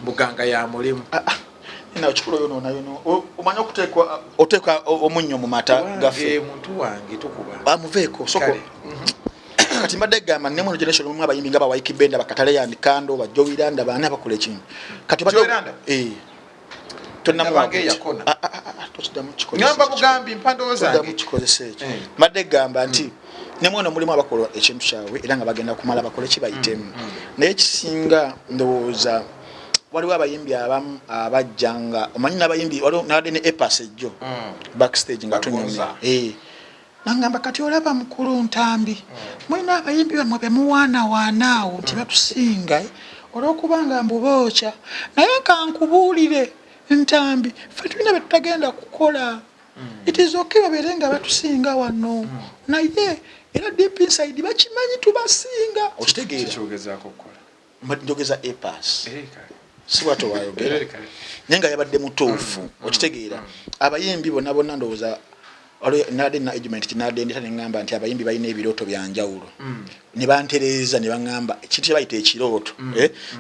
[SPEAKER 1] Muganga ya mulimu
[SPEAKER 2] ina chikulo yono na yono omanya okutekwa oteka omunyo mu mata gafe
[SPEAKER 1] muntu wange tukuba
[SPEAKER 2] bamuveko soko kati mbadde gamba ne mu generation omwe abayimbi ngaba waiki benda bakatale ya Nikando ba Joiranda bana abakole kintu kati badde tonna
[SPEAKER 1] mwange yakona
[SPEAKER 2] tochida mu chikoze
[SPEAKER 1] ngamba bugambi mpando zange
[SPEAKER 2] mu chikoze secho mbadde gamba nti ne mwana mulimu abakola ekintu kyawe era nga bagenda kumala bakole kibayitemu naye kisinga ndowooza waliwo abayimbi abamu abajjanga omanyi n'abayimbi waliwo n'abadde ne epas ejjo backstage nga tunyumya nangamba kati olaba mukulu Ntambi mwina abayimbi bamwe bemuwaanawaanaawo nti batusinga olw'okubanga mbubooca naye kankubuulire Ntambi ffe tulina bye tutagenda kukola it is okay babeere nga batusinga wano naye era deep inside bakimanyi tubasinga okitegeera
[SPEAKER 1] kyogezaako kukola
[SPEAKER 2] njogeza epas si bwato wayogera naye nga yabadde mutuufu okitegeera abayimbi bonna bonna ndowooza nade na agement kinade ndita ngamba nti abayimbi balina ebirooto byanjawulo ne bantereeza ne bangamba ekintu kye bayita ekirooto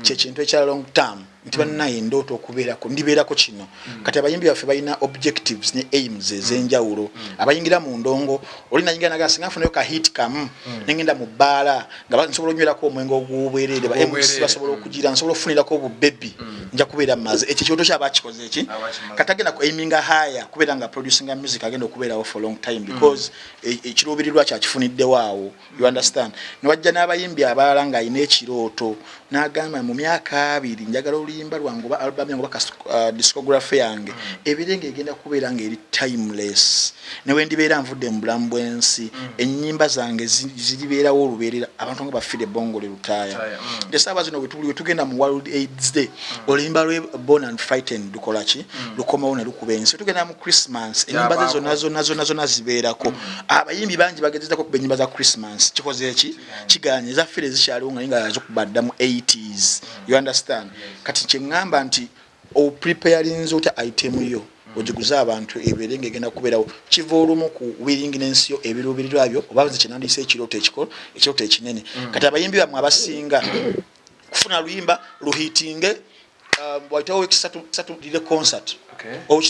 [SPEAKER 2] kye kintu ekya long term nti bannaye endooto okubeerako ndibeerako kino kati abayimbi baffe balina objectives ne aims ez'enjawulo abayingira mu ndongo oli nayingira naga singa afunayo ka hit kamu nengenda mu bbaala nga nsobola onywerako omwenge ogw'obwereere ba MC basobola okugira nsobola okufunirako obubebi nja kubeera maze ekyo kyoto kyaba kikoze eki kati agenda ku aiminga higher kubeera nga producing music agenda okubeerawo for long time because ekiruubirirwa kyakifuniddewo awo you understand niwajja n'abayimbi abalala nga alina ekirooto n'agamba mu myaka 2 njagala oluyimba lwange oba album yange oba discography yange ebirenge egenda kubeera nga eri timeless newe ndibeera nvudde mu bulamu bw'ensi ennyimba zange ziribeerawo olubeerera abantu nga bafire bongole lutaaya esaawa zino bwe tugenda mu World AIDS Day oluyimba lwe Born and Frightened lukola ki lukomawo ne lukuba ensi tugenda mu Christmas ennyimba ze zonna zibeerako abayimbi bangi bagezezako kuba ennyimba za Christmas kikoze eki kiganye zaffire zikyaliwo nga zikubadda mu 80s you understand kati kyengamba nti o preparing ota item yo ojiguza abantu eberenge egenda kubeerawo kiva olumu ku wiring n'ensi yo ebiruubirirwa byo oba nze kinandise ekirooto ekirooto ekinene kati abayimbi bamwe abasinga kufuna luyimba luhitinge waitawo ekisatu lile concert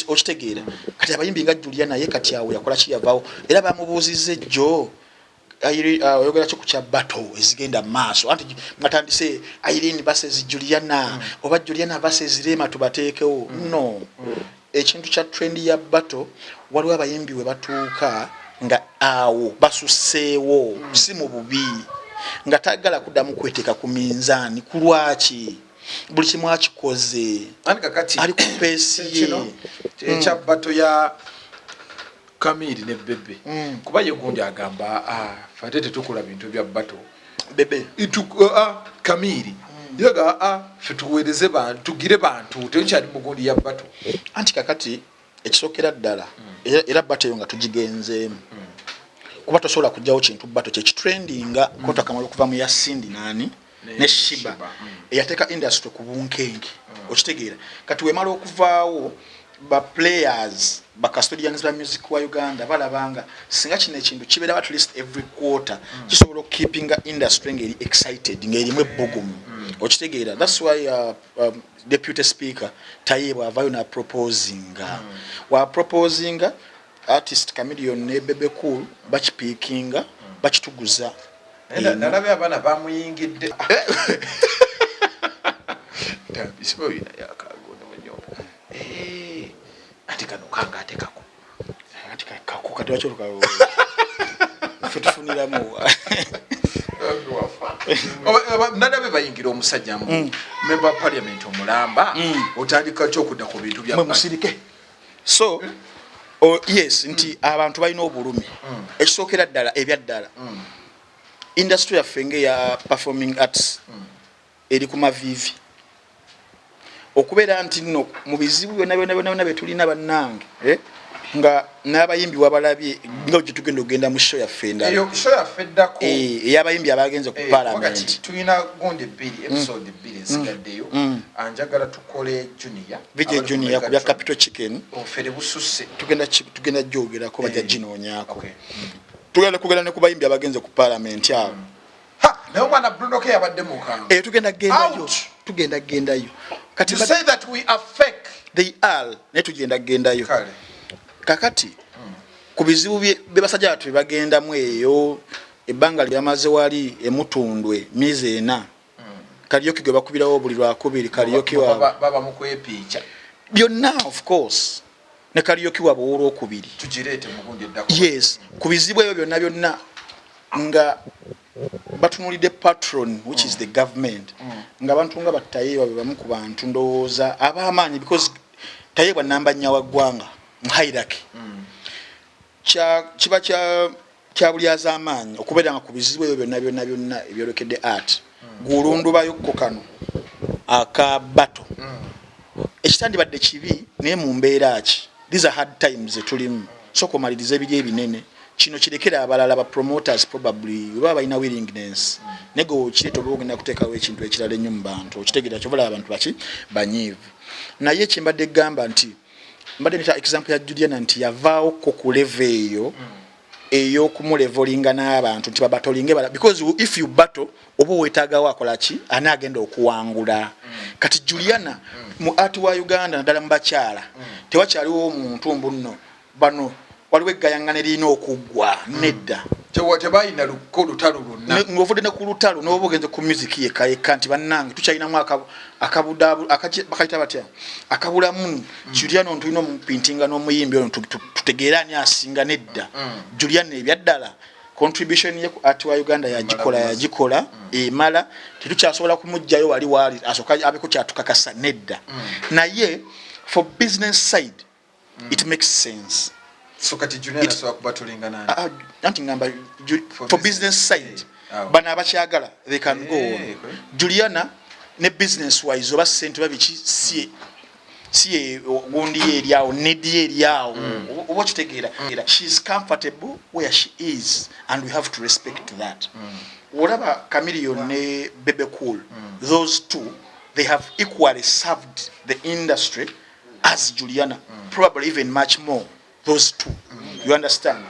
[SPEAKER 2] okitegeera kati abayimbi nga Juliana ye kati awo yakola kiyavaawo era bamubuuzizza ejjo oyogera kyo ku kya battle ezigenda maaso anti matandise Irene versus Juliana oba Juliana versus Rema tubateekewo no ekintu kya trend ya battle waliwo abayimbi we batuuka nga awo basuseewo si mu bubi nga tagala kuddamu kweteeka ku minzaani ku lwaki buli kimu akikoze ali ku peesi ye
[SPEAKER 1] ekya battle ya Kamiri ne Bebe kuba ye gundi agamba fate tetukula bintu bya battle
[SPEAKER 2] Bebe
[SPEAKER 1] Kamiri yaga fituweereze bantu tugire bantu tekyali mugundi ya battle
[SPEAKER 2] anti kakati ekisokera ddala era battle nga tujigenzeemu kuba tosobola kujjawo kintu battle kye kitrendinga kota kamala okuva mu ya Sindi nani ne Shiba eyateeka industry ku bunkenge okitegeera kati wemala okuvaawo ba players ba custodians ba music wa Uganda balabanga singa kino ekintu kibeera at least every quarter kisobola keeping industry ngeri excited ngeri mwe bogumu okitegeera that's why deputy speaker Kaye bwavayo na proposing artist Chameleon ne Bebe Cool bakipikinga bakituguza
[SPEAKER 1] nalabe abana bamuyingidde tambisimo ina yakagonda mwenyoba ati kano kanga atekako
[SPEAKER 2] ati kako kati wacho lukawo futufuniramu
[SPEAKER 1] nalabe bayingira omusajja mu member parliament omulamba otandika kyo kudda ku bintu bya
[SPEAKER 2] musirike so yes nti abantu balina obulumi ekisookera ddala ebyaddala industry ya fenge ya performing arts eri ku mavivi okubeera nti no mu bizibu byonna betulina bannange nga n'abayimbi wabalabye nga gye tugenda ogenda mu show yaffe endala
[SPEAKER 1] eyo show yaffe eddako
[SPEAKER 2] ey'abayimbi abagenze ku parliament
[SPEAKER 1] tulina gundi bbiri episode bbiri esigaddeyo anjagala tukole
[SPEAKER 2] junior ku bya capital chicken
[SPEAKER 1] ofere bususse
[SPEAKER 2] tugenda gyogerako bajja ginoonyaako tugenda kugenda ne ku bayimbi abagenze ku parliament awo
[SPEAKER 1] naye omwana Bruno K yabadde mu kanga
[SPEAKER 2] tugenda gendayo kati
[SPEAKER 1] you say that we are fake
[SPEAKER 2] they are naye tugenda gendayo kakati ku bizibu bye basajja batu bagendamu eyo ebbanga lyamaze wali emutundwe mize 4 kaliyoki gwe bakubirawo buli lwakubiri kaliyoki
[SPEAKER 1] baba mu kwepicha
[SPEAKER 2] byonna of course ne kaliyoki wabo olwokubiri
[SPEAKER 1] tugireete mugundi eddako
[SPEAKER 2] yes ku bizibu ebyo byonna nga batunulidde patron which is the government nga abantu nga batayewa bamu ku bantu ndowooza ab'amaanyi because tayewa namba nya wa ggwanga mu hierarchy kiba kya buli az'amaanyi okubeera nga ku bizibu ebyo byonna ebyolekedde art gulundubayokko kano akabato ekitandibadde kibi naye mu mbeera ki these are hard times etulimu sooka omaliriza ebiri ebinene kino kirekera abalala ba promoters probably baba balina willingness nego kireto bogenda kuteekawo ekintu ekirala ennyo mu bantu okitegeera kyobola abantu baki banyiivu naye kyembadde gamba nti mbadde nita example ya Juliana nti yavaawo ko ku level eyo kumulevelinga n'abantu nti babatolinge bala because if you battle obo wetaaga wakola ki anaagenda okuwangula kati Juliana mu art wa Uganda nadala mbakyala tewakyaliwo omuntu mbunno bano waliwo eggayangana erina okuggwa nedda
[SPEAKER 1] tebayina lutalo lwonna
[SPEAKER 2] ng'ovudde ne ku lutalo n'oba ogenze ku music yekka nti bannange tukyalinamu akabudabu bakayita batya akabulamu Juliana ntulina omupintinga n'omuyimbi ono tutegeera ani asinga nedda Juliana ebyaddala contribution ye ku art wa Uganda yagikola emala tetukyasobola kumugjayo wali wali asooka abeko kyatukakasa nedda naye for business side it makes sense.
[SPEAKER 1] So kati Juliana so akubatolinga nani
[SPEAKER 2] anti ngamba for business side bana abakyagala they can go Juliana ne business wise oba sente babiki sie gundi eriawo nedi eriawo oba kitegeera she is comfortable where she is and we have to respect that whatever Chameleon ne Bebe Cool those two they have equally served the industry as Juliana probably even much more those two you understand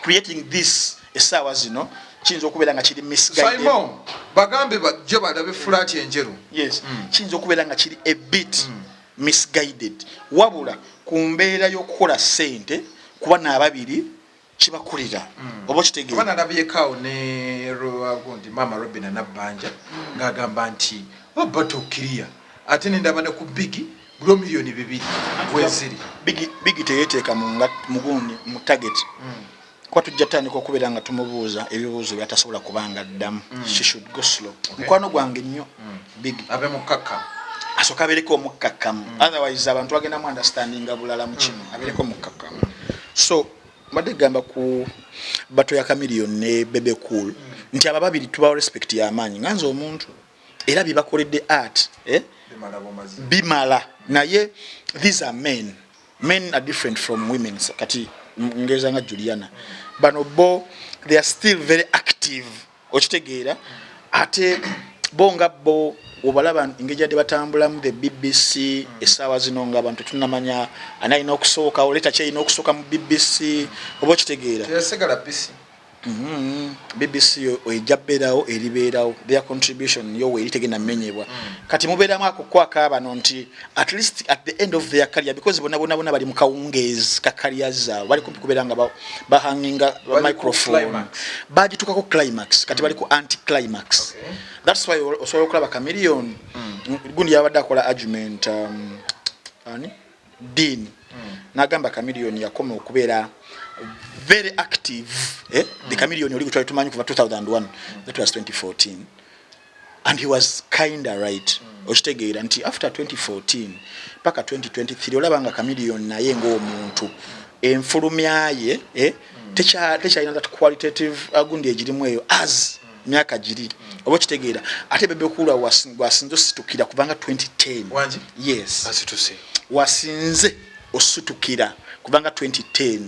[SPEAKER 2] creating this esawa zino kinzo okubeera nga kiri misguided
[SPEAKER 1] Simon bagambe bajje badabe flat enjeru
[SPEAKER 2] yes kinzo okubeera nga kiri a bit misguided wabula ku mbeera y'okukola sente kuba n'ababiri kibakulira oba kitegeera
[SPEAKER 1] bana nabyekaawo ne Rwagondi mama Robin Nabanja ngagamba nti obato kiria ate ndaba ne ku bigi bro milioni 2 weziri bigi
[SPEAKER 2] teyeteeka mugundi mu target kwa tujja tandika okubeera nga tumubuuza ebibuuzo byatasobola kubanga ddamu she should go slow mukwano gwange nnyo bigi
[SPEAKER 1] abe mukaka
[SPEAKER 2] asoka abereko omukakamu otherwise abantu bagenda mu understanding bulala mu kino abereko omukakamu so mbadde gamba ku bato ya Chameleon ne Bebe Cool nti aba babiri tuba respect ya amaanyi nganze omuntu era bibakoledde art bimala naye these are men are different from women kati ngeza nga Juliana bano bo they are still very active okitegeera ate bonga bo obalaba ngejade batambula mu the BBC esawa zino nga abantu tunamanya anayina okusooka oleta kyayina okusooka mu BBC oba okitegeera
[SPEAKER 1] tesegala PC
[SPEAKER 2] BBC ejaberawo eribeerawo their contribution yo we eritegenda menyebwa kati mubeeramu akukwa bano nti at least at the end of their career because bona bali mu kawungezi ka career zaabwe bali kubeera nga bahanginga microphone bagitukako climax kati bali ku anti climax that's why osobola okulaba Chameleon gundi yabadde akola argument ani Dean nagamba Chameleon yakoma okubeera very active the Chameleon oli gutwali tumanyi kuva 2001 that was 2014 and he was kinda right okitegeera nti after 2014 paka 2023 olaba nga Chameleon naye ng'omuntu enfulumyaye tekyalina that qualitative agundi egirimu eyo as myaka giri oba kitegeera ate Bebe Cool wasinze ositukira kubanga 2010
[SPEAKER 1] wanji
[SPEAKER 2] yes
[SPEAKER 1] asituse
[SPEAKER 2] wasinze osutukira kubanga 2010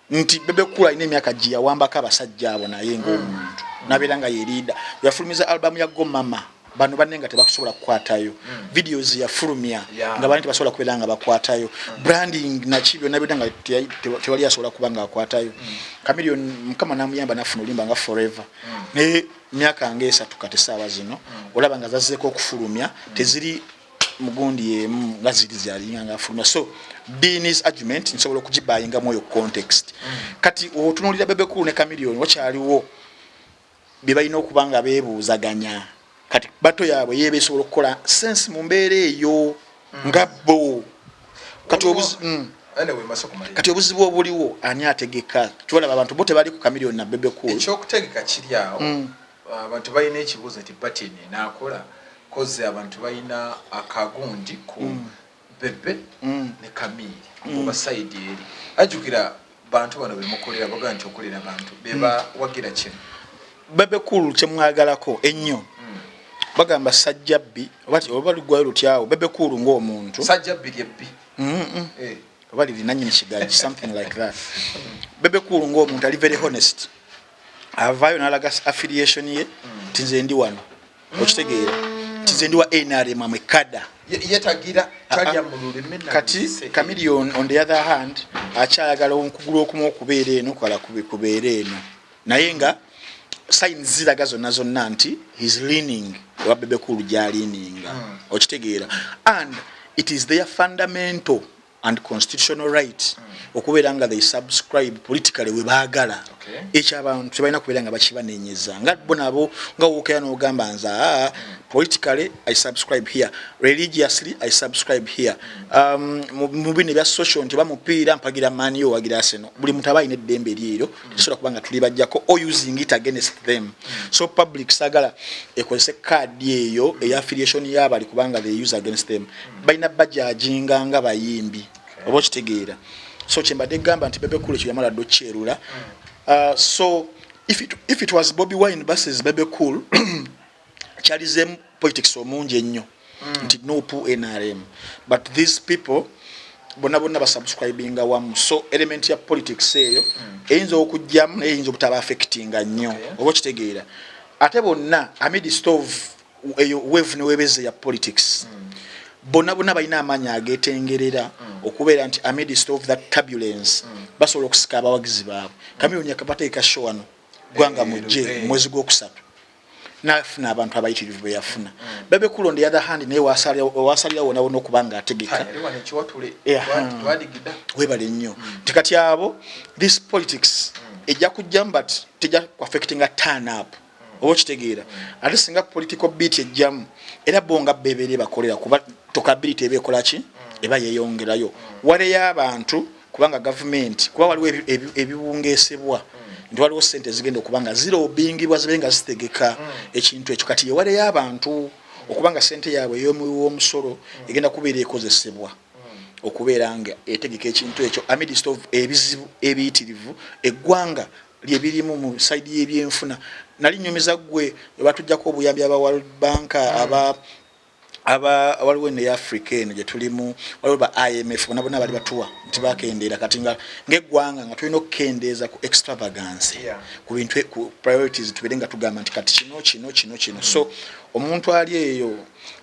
[SPEAKER 2] nti Bebe Cool ine myaka jia wambako abasajja abo naye ng'omuntu nabeera nga ye leader yafulumiza album ya Go Mama bano banenga tebakusobola kukwatayo videos yafulumya nga bani tebasobola kubeera nga bakwatayo branding nakibyo nabeera nga tewali asobola kuba nga akwatayo Chameleon mukama namuyamba nafuna olimba nga forever ne myaka ng'esatu kati saawa zino olaba nga zazzeko okufulumya teziri mugundi yemu nga ziri zyalinga nga afulumya so Beanies argument nsobola okugibayinga moyo context kati otunulira Bebe Cool ne Chameleon wakyaliwo bye balina okuba nga beebuuzaganya kati bato yaabwe yebesobola okukola sense mu mbeera eyo nga bo kati obuzibu obuliwo ani ategeka tulaba abantu bo tebali ku Chameleon na Bebe Cool
[SPEAKER 1] ekyokutegeka kiri awo abantu balina ekibuuzo ati batini naakola koze abantu balina akagundi ku Bebe ne Camille oba side eri ajukira bantu bano bemukolera baga nti okolera bantu beba wagira kino Bebe
[SPEAKER 2] Cool kyemwagalako ennyo bagamba sajjabbi oba lugwayo lutyawo Bebe Cool ng'omuntu
[SPEAKER 1] sajjabbi lyebbi
[SPEAKER 2] oba lirinanyini kigaji something like that Bebe Cool ng'omuntu ali very honest avaayo n'alaga affiliation ye tinze ndi wano okitegeera tinze ndi wa NRM amekada
[SPEAKER 1] yetagira talya mululeme
[SPEAKER 2] kati Chameleon on the other hand akyayagala okugula okumu okubeera eno kwala kubeera eno naye nga signs ziraga zonna nti he's leaning wa Bebe Cool gyalininga okitegeera and it is their fundamental and constitutional right okubeera nga they subscribe politically we baagala ekyabantu tebalina kubeera nga bakibanenyeza nga bo nabo nga wookera n'ogamba nza politically I subscribe here religiously I subscribe here mu bino ebya social nti bamupiira mpagira maniyo wagira Arsenal buli muntu aba alina eddembe eryo tesobola kuba nga tuli bajjako or using it against them so public sagala ekozese card eyo eya affiliation y'abali kubanga they use against them balina bajajinga nga bayimbi oba okitegeera so kyembadde gamba nti Bebe Cool ekyo yamala ddo kyerula so if it was Bobby Wine versus Bebe Cool kyalizemu politics omungi ennyo nti nopu NRM but these people bonna basubscribinga wamu so element ya politics eyo eyinza okujjamu naye eyinza obutaba affectinga nnyo oba okitegeera ate bonna amid stove eyo wave ne webeze ya politics bonna balina amaanyi agetengerera okubeera nti amidst of that turbulence basobola okusika abawagizi baabwe Chameleon yakabateeka show wano gwanga mujje mwezi gw'okusatu nafuna abantu abayitirivu beyafuna Bebe Cool on the other hand naye wasalira wona okubanga ategeka webale nnyo tikati abo this politics ejja kujjamu but tejja ku affecting a turn up oba kitegeera ate singa political beat ejjamu era bonga Bebe bakolera kuba tokability ebe kolaki eba yeyongerayo wale y'abantu kubanga government kuba waliwo ebiwungeesebwa nti waliwo sente zigenda okubanga zero bingibwa zibenga zitegeka ekintu ekyo kati wale y'abantu okubanga sente yaabwe y'omusolo egenda kubeera ekozesebwa okubeera nga etegeka ekintu ekyo amidst of ebizibu ebiyitirivu eggwanga lyebirimu mu side y'ebyenfuna nali nyumiza gwe batujjako obuyambi aba World Bank waliwo ne African gye tulimu waliwo ba IMF bonna bali batuwa nti bakendeera kati ng'eggwanga nga tulina okukendeeza ku extravagance ku bintu ku priorities tubere nga tugamba nti kati kino so omuntu ali eyo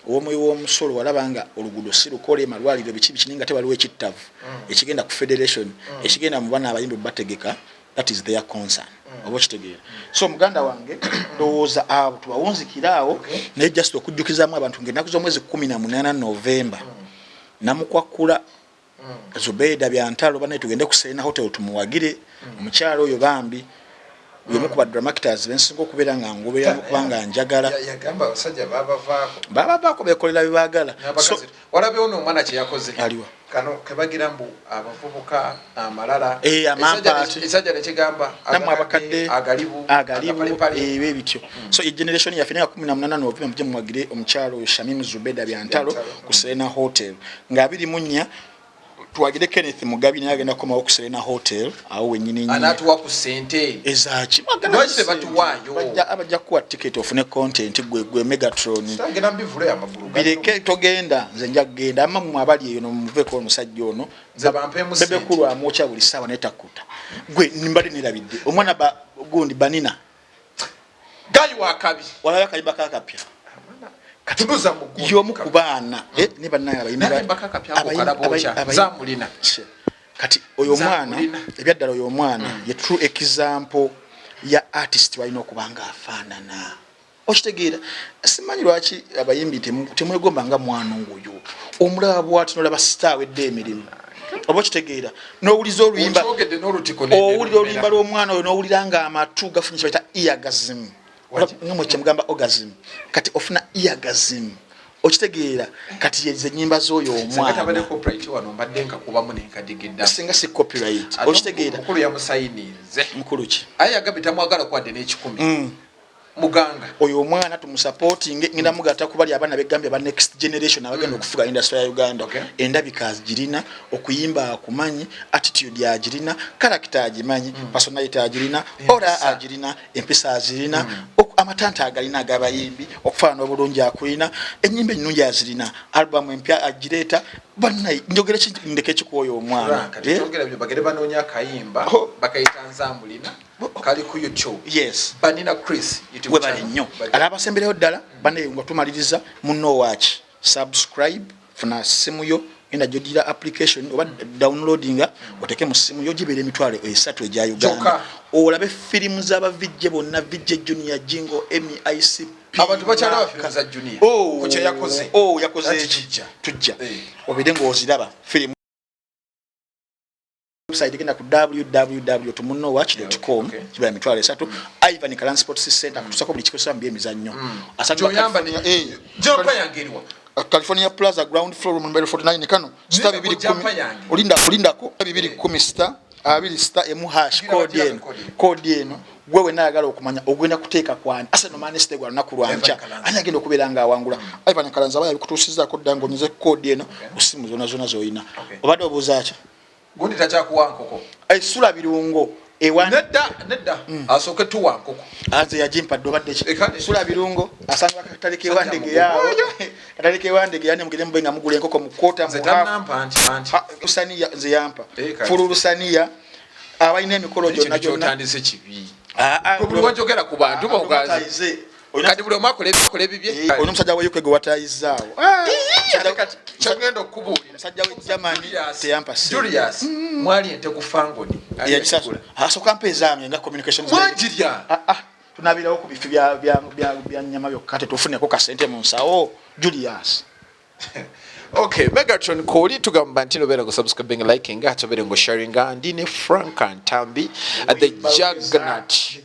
[SPEAKER 2] ow'omuyi w'omusolo walaba nga oluguudo si lukole malwaliro biki nga te waliwo ekittavu ekigenda ku federation ekigenda mu bana abayimbi bategeka that is their concern oba kitegeera so muganda wange ndowooza abo tubawunzikiraawo naye just okujjukizaamu abantu ng'ennaku z'omwezi 18 Novemba namukwakula Zubeda byantalo banaye tugende ku Serena Hotel tumuwagire omukyalo oyo bambi yemu kuba dramatizers bensinga okubeera nga ngoberera kubanga njagala
[SPEAKER 1] yagamba abasajja
[SPEAKER 2] babavaako bekolera bibagala
[SPEAKER 1] so walabewo n'omwana kye yakoze
[SPEAKER 2] aliwa
[SPEAKER 1] kano kebagira mbu abavubuka amalala
[SPEAKER 2] esajja nekigamba namwe abakadde agalibu ebyo so generation yaffe nga 18 November mujje muwagire omukyalo Shamim Zubeda byantalo ku Serena Hotel nga 24 tuwagire Kenneth Mugabi naye agenda koma okuserena hotel awo wenyini nyinyi
[SPEAKER 1] anatuwa ku sente
[SPEAKER 2] ezaki
[SPEAKER 1] lwaki batuwaayo
[SPEAKER 2] abajja kuwa ticket ofune content gwe Megatron
[SPEAKER 1] sagenda mbivule ya maguru
[SPEAKER 2] bireke togenda nze njja kugenda amma mu abali eyo nomuveko omusajja ono
[SPEAKER 1] nze bampe mu sente
[SPEAKER 2] bebe kulu amocha buli sawa netakuta gwe nimbali nirabidde omwana gundi banina
[SPEAKER 1] gayi wakabi
[SPEAKER 2] walala kaliba kakapya
[SPEAKER 1] katubuza mugu
[SPEAKER 2] yomu kubaana ne bannaye
[SPEAKER 1] zamulina
[SPEAKER 2] kati oyo mwana ebyaddala oyo mwana ye true example ya artist walina okubanga afaanana okitegeera simanyi lwaki abayimbi temwegomba nga mwana nguyu omulaba bwati nolaba star wedde emirimu oba okitegeera n'owuliza oluyimba owulira oluyimba lw'omwana oyo n'owulira nga amatu gafunye kye bayita eargasm ngomwe kyemugamba orgasm kati ofuna eargasm okitegeera kati yeze nyimba z'oyo omwana singa si copyright okitegeera
[SPEAKER 1] mukulu yamusayinize
[SPEAKER 2] mukulu ki
[SPEAKER 1] aye agabita mwagala kwadde n'ekikumi muganga
[SPEAKER 2] oyo omwana tumusupporting ngenda mugata kubali abana begambye aba next generation abagenda okufuga industry ya Uganda endabika girina okuyimba akumanyi attitude ya girina character agimanyi personality agirina ora agirina empisa azirina amatanta agalina agabayimbi okufaana obulungi akulina enyimba ennungi azirina album empya agireta bannai njogera ndeke kikoyo omwana
[SPEAKER 1] njogera byo bagere Banonya kayimba bakayita nzambulina kali ku YouTube
[SPEAKER 2] yes
[SPEAKER 1] banina Chris
[SPEAKER 2] we bali nnyo alabasembereyo ddala bane ngo tumaliriza munno watch subscribe funa simu yo enda jodira application oba downloadinga oteke mu simu yo jibere emitwalo 3 eja Uganda olabe filimu z'abavijje bonna vijje junior jingo MIC
[SPEAKER 1] abantu bakyala bafilimu za junior kuche yakoze
[SPEAKER 2] yakoze tujja obide ngo oziraba filimu website genda ku www.tumunowatch.com kibaya mitwalo 3 Ivan Transport Center kutusako buli kikosa mbye emizannyo
[SPEAKER 1] asatu yamba ni jopa yangerwa
[SPEAKER 2] California Plaza ground floor number 49 kano star 210 olindako 210 star 2 star emu# code eno gwewe nayagala okumanya ogenda kuteeka kwani Arsenal Man City gwa lunaku lwanca anyagenda okubeera nga awangula Ivan Kalanza baya bikutusiza ko dango nyize code eno usimu zona zoyina obadde obuzacha
[SPEAKER 1] gundi tachakuwankoko
[SPEAKER 2] sula birungo
[SPEAKER 1] nedda asoke tuwankoko
[SPEAKER 2] anze yajimpa dobadde sula birungo asanga katalike wandege yao katalike wandege yani mugire mbenga mugule enkoko mukota mu usaniya nze yampa fururusaniya abayina emikolo jonna
[SPEAKER 1] otandise kibi buli wanjogera ku bantu bogaze kati buli omwako lebibye
[SPEAKER 2] ono musajja wa UK gwe watayizaawo
[SPEAKER 1] kyagenda okubuulira
[SPEAKER 2] musajja wa Germany teyampa
[SPEAKER 1] Julius mwali ente ku fangoni
[SPEAKER 2] asoka mpezamye nga communications
[SPEAKER 1] mwajirya
[SPEAKER 2] tunabirawo ku bifi bya nyama byokka tetufuneko kasente mu nsawo Julius
[SPEAKER 1] Okay, Megatron Koli tugamba ntino bera go subscribing liking ate bere ngo sharing ndine Frank and Ntambi at the Juggernaut.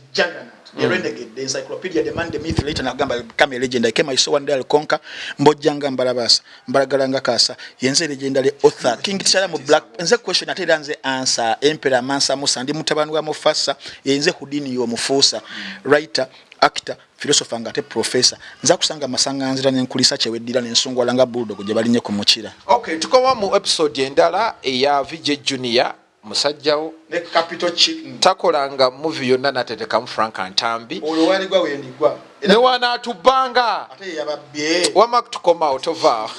[SPEAKER 2] The renegade, the encyclopedia, the man, the myth, later Nagamba became a legend. I came, I saw one day I'll conquer Mbojanga Mbalabas, Mbaragalanga Kasa, Yense legendary author, King Tishalamu Black, and the question at the answer, Emperor Mansa Musandi Mutabanwa Mufasa, Yenze Houdini Mufosa, writer, actor, philosopher ngate professor. Nza kusanga masanga nzira n'enkulisa kyeweddira n'ensonga langa bulldog gye balinye ku mukira.
[SPEAKER 1] Okay, tukowa mu episode endala eya VJ Junior. Musajjawo
[SPEAKER 2] ne capital chief
[SPEAKER 1] takolanga movie yonna natetekamu Frank Ntambi
[SPEAKER 2] oyo waligwa wendigwa
[SPEAKER 1] ne wana atubanga
[SPEAKER 2] ate yababye
[SPEAKER 1] wama kutukoma otova